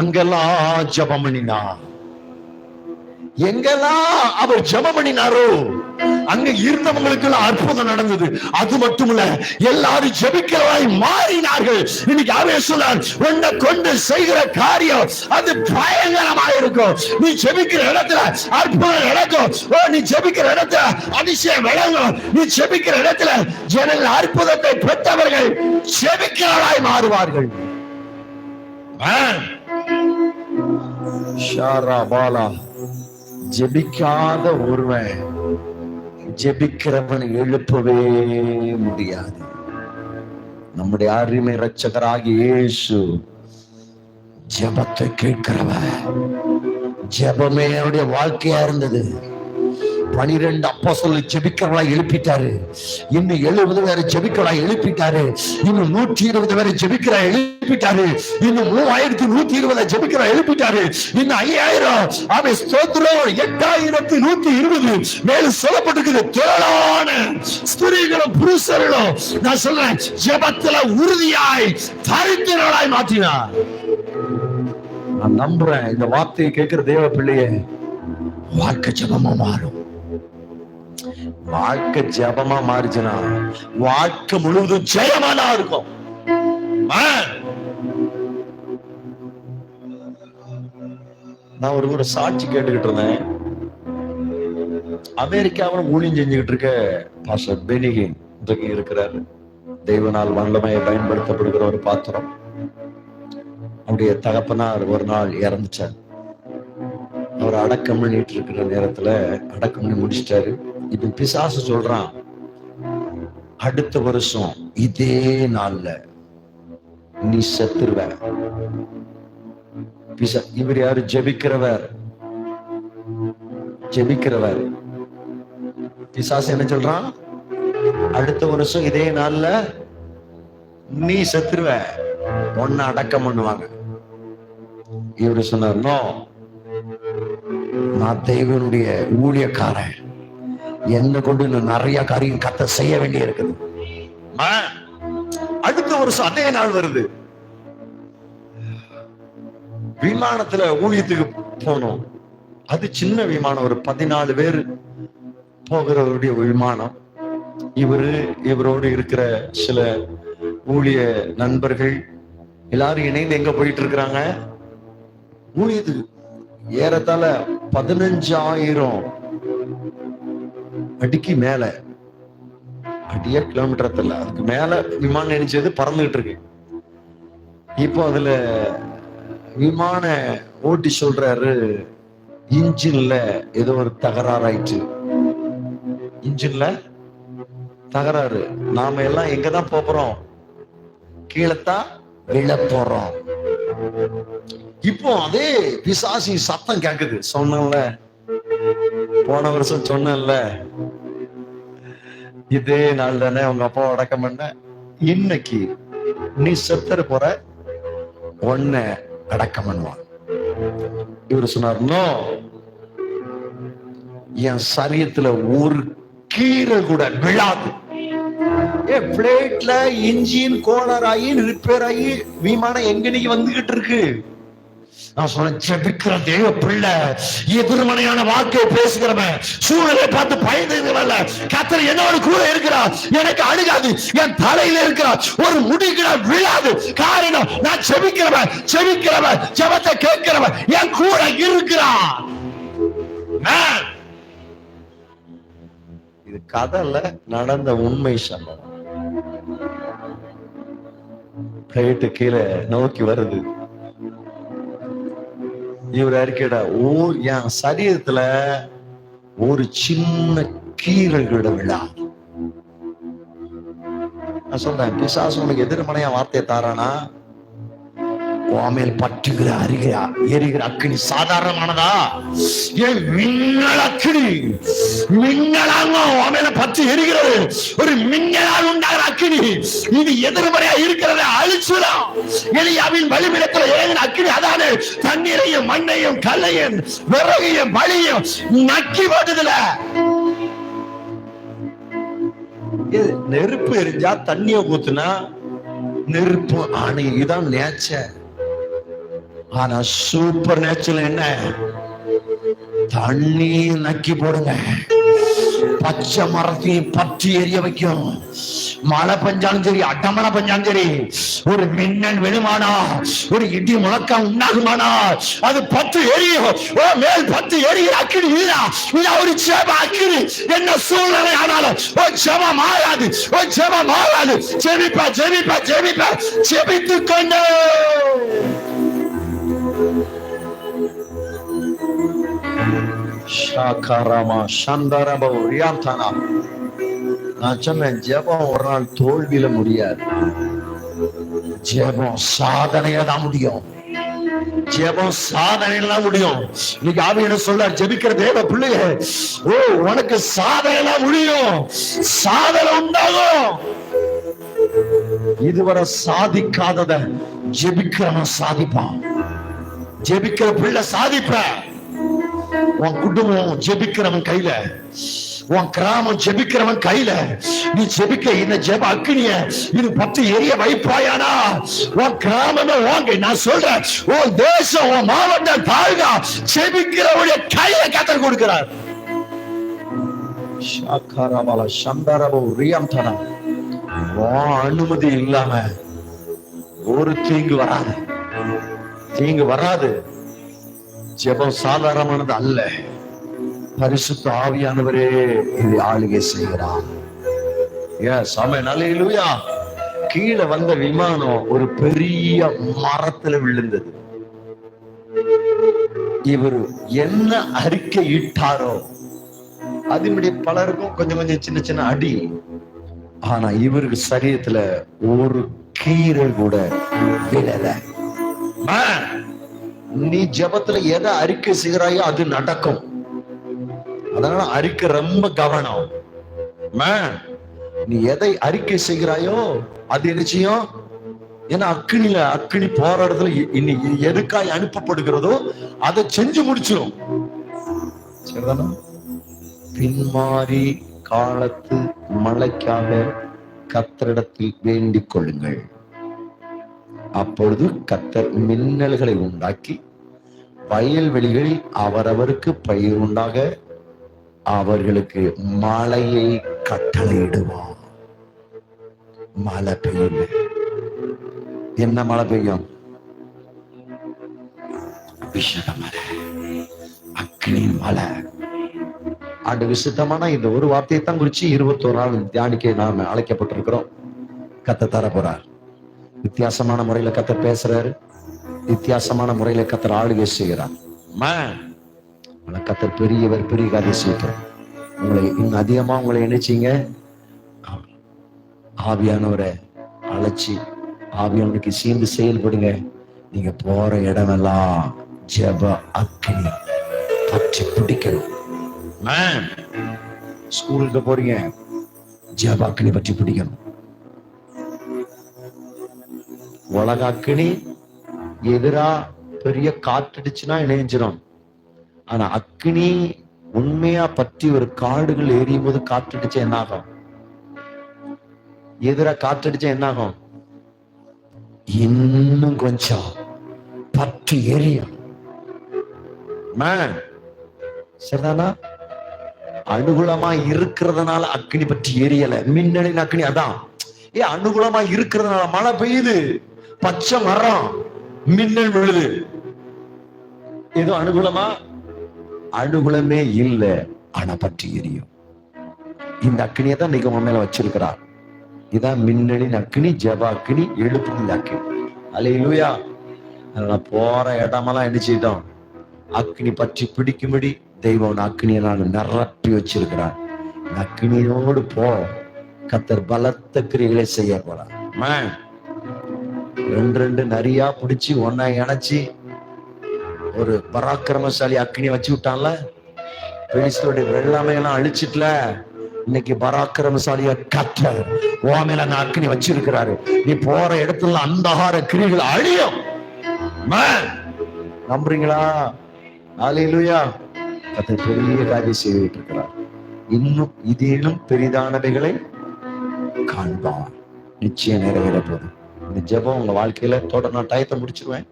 அங்கெல்லாம் ஜெபம் பண்ணினார். எங்கெல்லாம் அவர் ஜெபம் பண்ணினாரோ அங்க இருந்தவங்களுக்கு அற்புதம் நடந்தது. அது மட்டுமல்ல, எல்லாரும் ஜெபிக்கிறவராய் மாறினார்கள். இன்னைக்கு அவர் சொன்னார், உன்னை கொண்டு செய்கிற காரியம் அது பயங்கரமா இருக்கும். நீ ஜெபிக்கிற இடத்துல அற்புதம் நடக்கும். நீ ஜெபிக்கிற இடத்துல அதிசயம் விளங்கும். நீ ஜெபிக்கிற இடத்துல ஜனங்கள் அற்புதத்தை பெற்றவர்கள் ஜெபிக்கிறவராய் மாறுவார்கள். ஜெபிக்காத ஒருவன் ஜெபிக்கிறவன் எழுப்பவே முடியாது. நம்முடைய அருமை இரட்சகராகிய இயேசு ஜெபத்தை கேட்கிறவர். ஜெபமே என்னுடைய வாழ்க்கையா இருந்தது. 12 அப்போஸ்தலரை ஜெபிக்கிறவளா எழுப்பிட்டாரு. இன்னும் 70 பேரை ஜெபிக்கிறவளா எழுப்பிட்டாரு. இன்னும் 120 பேரை ஜெபிக்கிறா எழுப்பிட்டாரு. இன்னும் 3120 ஜெபிக்கிறா எழுப்பிட்டாரு. இன்னும் 5000 அவன் ஸ்தோத்திரம் 8120 மேலும் சொல்லப்பட்டிருக்குது. திரளான ஸ்திரீகளும் புருஷர்களும் நான் சொல்றேன் ஜெபத்துல உறுதியாய் தரித்திரர்களாய் மாற்றினார். நான் நம்புறேன் இந்த வார்த்தையை கேட்கிற தேவ பிள்ளையே, வாழ்க்கை ஜெபமா மாறும். வாழ்க்கை ஜெபமா மாறிச்சுன்னா வாழ்க்கை முழுவதும் ஜெயமானா இருக்கும். நான் ஒரு சாட்சி கேட்டுக்கிட்டு இருந்தேன். அமெரிக்காவில் ஊழியம் செஞ்சுக்கிட்டு இருக்க பாஸ்டர் பெனிகின் இன்றைக்கு இருக்கிறாரு. தெய்வனால் வல்லமையை பயன்படுத்தப்படுகிற ஒரு பாத்திரம். அவருடைய தகப்பனார் ஒரு நாள் இறந்துச்சார். அவர் அடக்கம் பண்ணிட்டு இருக்கிற நேரத்துல அடக்கம் பண்ணி முடிச்சிட்டாரு. இப்ப பிசாசு சொல்றான், அடுத்த வருஷம் இதே நாள்ல நீ செத்துருவ. இவர் யாரு? ஜெபிக்கிறவர். பிசாசு என்ன சொல்றான்? அடுத்த வருஷம் இதே நாள்ல நீ செத்துருவ, ஒன்னு அடக்கம் பண்ணுவாங்க. இவரு சொன்னார், நோ, நான் தேவனுடைய ஊழியக்காரன், என்ன கொண்டு இன்னும் நிறைய காரியம் கத்த செய்ய வேண்டி இருக்குது. அடுத்த வருஷம் அதே நாள் வருது. விமானத்துல ஊழியத்துக்கு போனோம். அது சின்ன விமானம், ஒரு 14 பேர் போகிறவருடைய விமானம். இவரோடு இருக்கிற சில ஊழிய நண்பர்கள் எல்லாரும் இணைந்து எங்க போயிட்டு இருக்கிறாங்க? ஊழியத்துக்கு. ஏறத்தாழ 15,000 அடிக்கு மேல, அடிய கிலோமீட்டர் அதுக்கு மேல விமானம் நினைச்சது பறந்துகிட்டு இருக்கு. இப்போ அதுல விமான ஓட்டி சொல்றாரு, இன்ஜின்ல ஏதோ ஒரு தகராறு ஆயிடுச்சு. இன்ஜின்ல தகராறு. நாம எல்லாம் எங்கதான் போறோம்? கீழத்தான் விழ போறோம். இப்போ அதே பிசாசி சத்தம் கேக்குது. சொன்னல, போன வருஷம் சொன்னல, இதே நாள் தானே உங்க அப்பா அடக்கம் பண்ண, இன்னைக்கு நீ செத்துற போற, ஒன்ன அடக்கம் பண்ணுவான். இவரு சொன்னார், நோ, என் சரீரத்துல ஒரு கீரை கூட விழாது. பிளேட்ல இன்ஜின் கோளாறு ஆகி ரிப்பேர் ஆகி விமானம் எங்கனைக்கு வந்துகிட்டு இருக்கு. நான் சொன்னேன், ஜெபிக்கிற தேவ பிள்ளை, எதிர்மறையான வாழ்க்கையை பேசுகிறவன், சூழலை பார்த்து பயந்துகிறவல்ல, கர்த்தர் என்னோட கூட இருக்கிறார், எனக்கு அணுகாது, என் தலையில இருக்கிறார், ஒரு முடிக்கிற விழாது. காரணம், நான் ஜெபிக்கிறவன், ஜெபத்தை கேட்கிறவன் என் கூட இருக்கிறான். இது கதைல நடந்த உண்மை சம்பவம். பிளேட்டு கீழே நோக்கி வருது. இவர் அறிக்கையிட, என் சரீரத்துல ஒரு சின்ன கீரல்களோட விழா. நான் சொல்றேன், பிசாசு உனக்கு எதிர்மனையா வார்த்தையை தாரானா, மேல் பற்றுகிற எரிகிற அக்கினி சாதாரணமானதா? ஏன் மின்னல் அக்கினி, மின்னலாங்க மேல பற்று எரிகிறது. ஒரு மின்னலால் உண்டாகிற அக்கினி இது எதிர்மறையா இருக்கிறத அழிச்சுலாம். எலியாவின் பலிபீடத்தில் இறங்கின அக்கினி அதானே தண்ணீரையும் மண்ணையும் கல்லையும் விறகையும் பலியும் நக்கி போட்டதுல. நெருப்பு எரிஞ்சா தண்ணிய ஊத்துனா நெருப்பு ஆணை, இதுதான் நேச்சர். ஆனா சூப்பர் நேச்சுரல் என்ன? தண்ணி நக்கி போடுங்க, பச்சை மரத்தையும் பற்றி எரிய வைக்கும். மழை பெஞ்சாலும் சரி, அட்டமழை பெஞ்சாலும் சரி, ஒரு மின்னல் விழுமானா, ஒரு இடி முழக்கம் உண்டாகுமானா, அது பத்து எரியும். மேல் பத்து எரிகிற அக்கினி ஒரு ஜெப அக்கினி. என்ன சூழ்நிலை ஆனாலும் ஜெபம் மாறாது, ஜெபம் மாறாது. ஜெபித்து கொண்டு நான் சொன்னேன், ஜெபம் ஒரு நாள் தோல்வியில முடியாது, ஜெபம் சாதனையா தான் முடியும். ஜெபம் சாதனை எல்லாம் முடியும். இன்னைக்கு ஆவியானவர் சொல்றார், ஜெபிக்கிற தேவ பிள்ளைய, ஓ உனக்கு சாதனை எல்லாம் முடியும், சாதனை உண்டாகும். இதுவரை சாதிக்காதத ஜெபிக்கிறவன் சாதிப்பான். ஜெபிக்கிற பிள்ளை சாதிப்ப. உன் குடும்பம் ஜெபிக்கிறவன் கையில, உன் கிராமம் ஜெபிக்கிறவன் கையில. நீ ஜெபிக்க இந்த ஜெப அக்கினிய இது பத்து எரிய வைப்பாயானா உன் கிராமமே வாங்க. நான் சொல்றேன், உன் தேசம், உன் மாவட்டம் தாழ்கா ஜெபிக்கிறவனுடைய கையில கத்தர் கொடுக்கிறார். அனுமதி இல்லாம ஒரு தீங்கு வராது, தீங்கு வராது. ஜெபம் சாதாரணமானது அல்ல. பரிசுத்த ஆவியானவரே இதை ஆளுகை செய்கிறார். அல்லேலூயா. கீழே வந்த விமானம் ஒரு பெரிய மரத்துல விழுந்தது. இவர் என்ன அறிக்கை இட்டாரோ அதனுடைய பலருக்கும் கொஞ்சம் கொஞ்சம் சின்ன சின்ன அடி. ஆனா இவருக்கு சரீரத்துல ஒரு கீறல் கூட விழல. நீ ஜெபத்துல எதை அறிக்கை செய்கிறாயோ அது நடக்கும். அதனால அறிக்கை ரொம்ப கவனம். நீ எதை அறிக்கை செய்கிறாயோ அது நிச்சயம். ஏன்னா அக்கினி போற இடத்துல இன்னைக்கு எதுக்காய் அனுப்பப்படுகிறதோ அதை செஞ்சு முடிச்சிடும். சரிதானா? பின்மாறி காலத்து மழைக்காக கர்த்தரிடத்தில் வேண்டிக் கொள்ளுங்கள். அப்பொழுது கர்த்தர் மின்னல்களை உண்டாக்கி வயல்வெளிகளில் அவரவருக்கு பயிர் உண்டாக அவர்களுக்கு மழையை கட்டளையிடுவார். மழை பெய்யும். என்ன மழை பெய்யும்? அபிஷேக மழை, அக்னி மழை. ஆண்டு விசுத்தமான இந்த ஒரு வார்த்தையை தான் குறிச்சு 21 நாள் தியானிக்க நாம அழைக்கப்பட்டிருக்கிறோம். கத்த தர போறார். வித்தியாசமான முறையில கத்த பேசுறாரு, வித்தியாசமான முறையில கத்தர் ஆளுகை செய்கிறார். கத்தர் பெரியவர், பெரிய காரியம் செய்கிறார். உங்களை இன்னும் அதிகமா உங்களை நினைச்சீங்க. ஆவியானவரை அழைச்சி ஆவியானவருக்கு சேர்ந்து செயல்படுங்க. நீங்க போற இடமெல்லாம் ஜெப அக்கினி பற்றி பிடிக்கணும். ஸ்கூலுக்கு போறீங்க, ஜெப அக்கினி பற்றி பிடிக்கணும். உலக அக்கினி எதிரா பெரிய காற்றடிச்சுன்னா இணைஞ்சிடும். ஆனா அக்கினி உண்மையா பற்றி ஒரு காடுகள் எரியும் போது காற்றடிச்சா என்ன ஆகும்? எதிரா காற்றடிச்சா என்ன ஆகும்? இன்னும் கொஞ்சம் பற்றி எரியும். சரிதானா? அனுகூலமா இருக்கிறதுனால அக்கினி பற்றி எரியல. மின்னலின் அக்கினி அதான். அனுகூலமா இருக்கிறதுனால மழை பெய்யுது, பச்சை மரம், மின்னல் விழுது. ஏதோ அனுகூலமா? அனுகூலமே இல்லை, ஆனா பற்றி எரியும். இந்த அக்கினியை தான் நீங்க உன் மேல வச்சிருக்கிறார். இதான் மின்னலின் அக்கினி, ஜெப அக்கினி, எழுப்புதல் அக்கினி. அல்லேலூயா. அதனால போற இடமெல்லாம் என்ன செய்தோம்? அக்கினி பற்றி பிடிக்கும்படி தெய்வம் அக்கினியை நான் நிரப்பி வச்சிருக்கிறார். அக்கினியோடு போ. கத்தர் பலத்த கிரிகளை செய்ய போறார். ரெண்டு நிறையா பிடிச்சி ஒன்னா இணைச்சி ஒரு பராக்கிரமசாலி அக்கினி வச்சு விட்டான்ல. பெலிஸ்தருடைய வெள்ளாமையெல்லாம் அழிச்சிட்டுல. இன்னைக்கு பராக்கிரமசாலிய கத்தர் ஓமையில நான் அக்கினி வச்சிருக்கிறாரு. நீ போற இடத்துல அந்தகார கிரிகள் அழியும். நம்புறீங்களா? அல்லேலூயா. கத்தர் பெரிய காரியம் செய்துட்டு இருக்கிறார். இன்னும் இதிலும் பெரிதானவைகளை காண்பார். நிச்சயம் நிறைவேற போதும். இந்த ஜெபம் உங்க வாழ்க்கையில நான் டயத்தை முடிச்சிருவேன்.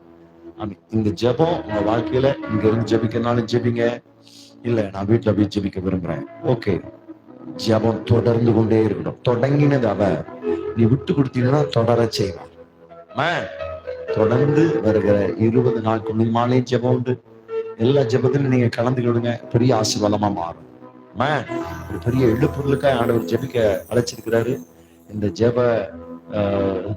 இந்த ஜெபம் உங்க வாழ்க்கையில இங்க இருந்து ஜெபிக்கிறனாலும் ஜெபிங்க. இல்ல நான் வீட்டுல போய் ஜெபிக்க விரும்புறேன், ஓகே. ஜெபம் தொடர்ந்து கொண்டே இருக்கணும். தொடங்கினது அவ, நீ விட்டு கொடுத்தீங்கன்னா தொடர செய்வான். தொடர்ந்து வருகிற 20 நாட்கள் மாலையும் ஜெபம் உண்டு. எல்லா ஜெபத்திலும் நீங்க கலந்துக்கிடுங்க. பெரிய ஆசீர்வாதமா மாறும். ஒரு பெரிய எழுப்புதலுக்காக ஆண்டவர் ஜெபிக்க அழைச்சிருக்கிறாரு. இந்த ஜெப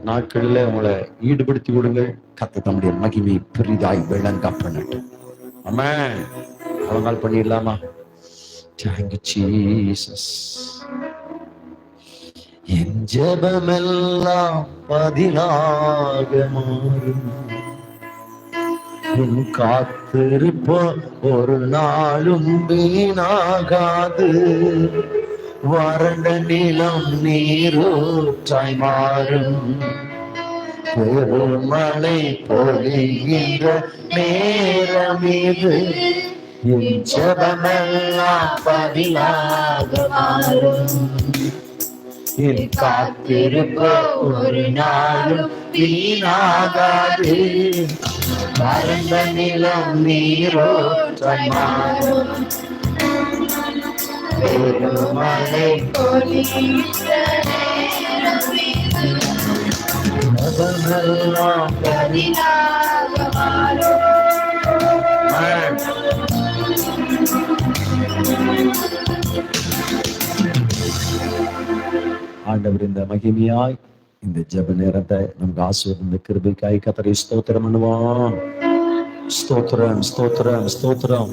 நாட்களில் உங்களை ஈடுபடுத்தி விடுங்கள். கத்த தம்முடைய மகிமை பெரிதாய் விளங்க பண்ணட்டும். ஆமென். அவங்கால் பண்ணிடலாமா? Thank you Jesus. என் ஜெபமெல்லாம் பதிலாக மாறும், உன் காத்திருப்போ ஒரு நாளும் வீணாகாது. வறண்ட நிலம் நீரூற்றாய் மாறும், பெருமழை பொழிகின்ற நேரம் இது. என் ஜெபமெல்லாம் பதிலாக மாறும். என் காத்திருப்போ ஒரு நாளும் வீணாகாது. வறண்ட நிலம் நீரூற்றாய் மாறும், பெருமழை பொழிகின்ற நேரம் இது. ஜெபமெல்லாம் பதிலாக மாறும். ஆண்டவர் இந்த மகிமையாய் இந்த ஜெப நேரத்தை நமக்கு ஆசீர்வாதம் கிருபைக்காய் கர்த்தரை ஸ்தோத்திரம் பண்ணுவோம். ஸ்தோத்திரம் ஸ்தோத்திரம் ஸ்தோத்திரம்.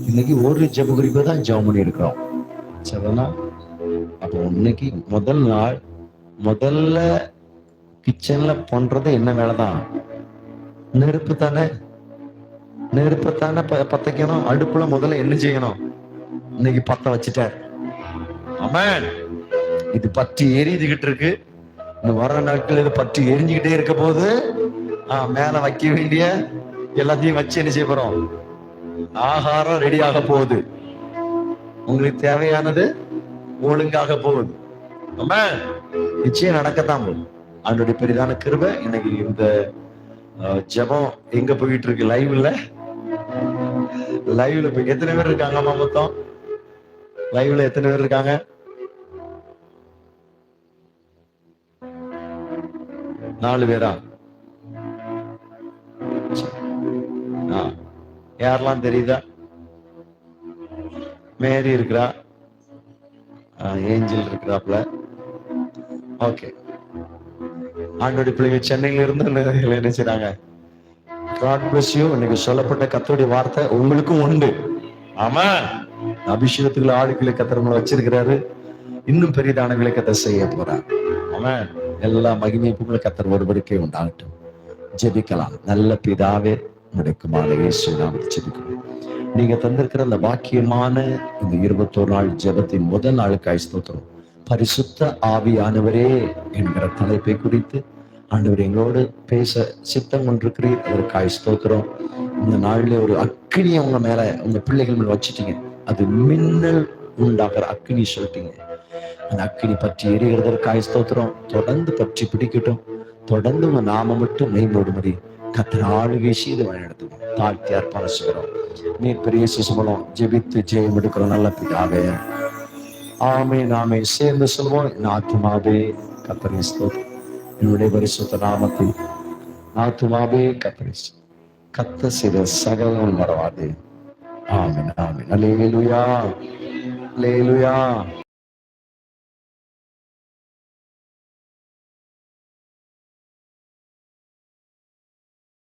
இன்னைக்கு ஒரு ஜெப குறிப்பை தான் ஜெபம் பண்ணி இருக்கிறோம். சரிங்களா? அப்போ இன்னைக்கு முதல் நாள் முதல்ல கிச்சன்ல பண்றது என்ன வேலைதான்? நெருப்பு தானே, நெருப்பத்தானே பத்தைக்கணும். அடுப்புல முதல்ல என்ன செய்யணும்? இன்னைக்கு பத்த வச்சுட்டார். ஆமென். இது பற்றி எரிஞ்சுக்கிட்டு இருக்கு. இந்த வர நாட்கள் இது பற்றி எரிஞ்சுக்கிட்டே இருக்க போது மேல வைக்க வேண்டிய எல்லாத்தையும் வச்சு என்ன செய்ய போறோம்? ஆகாரம் ரெடி ஆக போகுது. உங்களுக்கு தேவையானது ஒழுங்காக போகுது. ஆமென். நிச்சயம் நடக்கத்தான் போகுது. அவனுடைய பெரிதான கிருபை. இன்னைக்கு இந்த ஜெபம் எங்க போயிட்டு இருக்கு? லைவ்ல போய் எத்தனை பேர் இருக்காங்க? மொத்தம் லைவ்ல எத்தனை பேர் இருக்காங்க? நாலு பேரா? யாரெல்லாம் தெரியுதா? மேரி இருக்கிறா, ஏஞ்சல் இருக்கிறாப்ல. ஓகே. ஆண்டோடைய பிள்ளைங்க சென்னையில இருந்து என்ன செய்றாங்க? God bless you. இன்னைக்கு சொல்லப்பட்ட கர்த்தருடைய வார்த்தை உங்களுக்கும் உண்டு. ஆமா, அபிஷேகத்துக்குள்ள ஆளுக்களை கர்த்தர் வச்சிருக்கிறாரு. இன்னும் பெரிதான விளக்கத்தை செய்ய போறார். ஆமா, எல்லா மகிமைப்புகளை கர்த்தர் ஒருவருக்கே உண்டாகட்டும். ஜெபிக்கலாம். நல்ல பிதாவே, முடக்குமான இயேசு நாமத்தில் ஜெபிக்கிறோம். நீங்க தந்திருக்கிற அந்த பாக்கியமான இந்த 21 நாள் ஜெபத்தின் முதல் நாளுக்காய் ஸ்தோத்திரம். பரிசுத்த ஆவியானவரே என்கிற தலைப்பை குறித்து ஆண்டவர் எங்களோடு பேச சித்தம் கொண்டிருக்கிறீர். அதற்காய் ஸ்தோத்திரம். இந்த நாள்ல ஒரு அக்கினி உங்க மேல, உங்க பிள்ளைகள் மேல வச்சுட்டீங்க. அது மின்னல் உண்டாகிற அக்கினி சொல்லிட்டீங்க. அந்த அக்கினி பற்றி எரிகிறதற்காய் ஸ்தோத்திரம். தொடர்ந்து பற்றி பிடிக்கட்டும். தொடர்ந்து உங்க நாம மட்டும் மேம்படும்படி கர்த்தர் ஆளுகை செய்து வழிநடத்தும். தாழ்த்தி அர்ப்பண செய்கிறோம். நீர் பெரிய சுசமலம் ஜெபித்து ஜெயம் எடுக்கிறோம். நல்ல பிதாவே, ஆமென் ஆமென். சேர்ந்து சொல்வோம். என் ஆத்துமாவே கர்த்தரை ஸ்தோத்திரம். என்னுடைய பரிசுத்த நாமத்தை ஆத்துமாவே கர்த்தரை கர்த்தர் செய்த சகலம் மறவாதே. ஆமென் ஆமென். அல்லேலூயா அல்லேலூயா.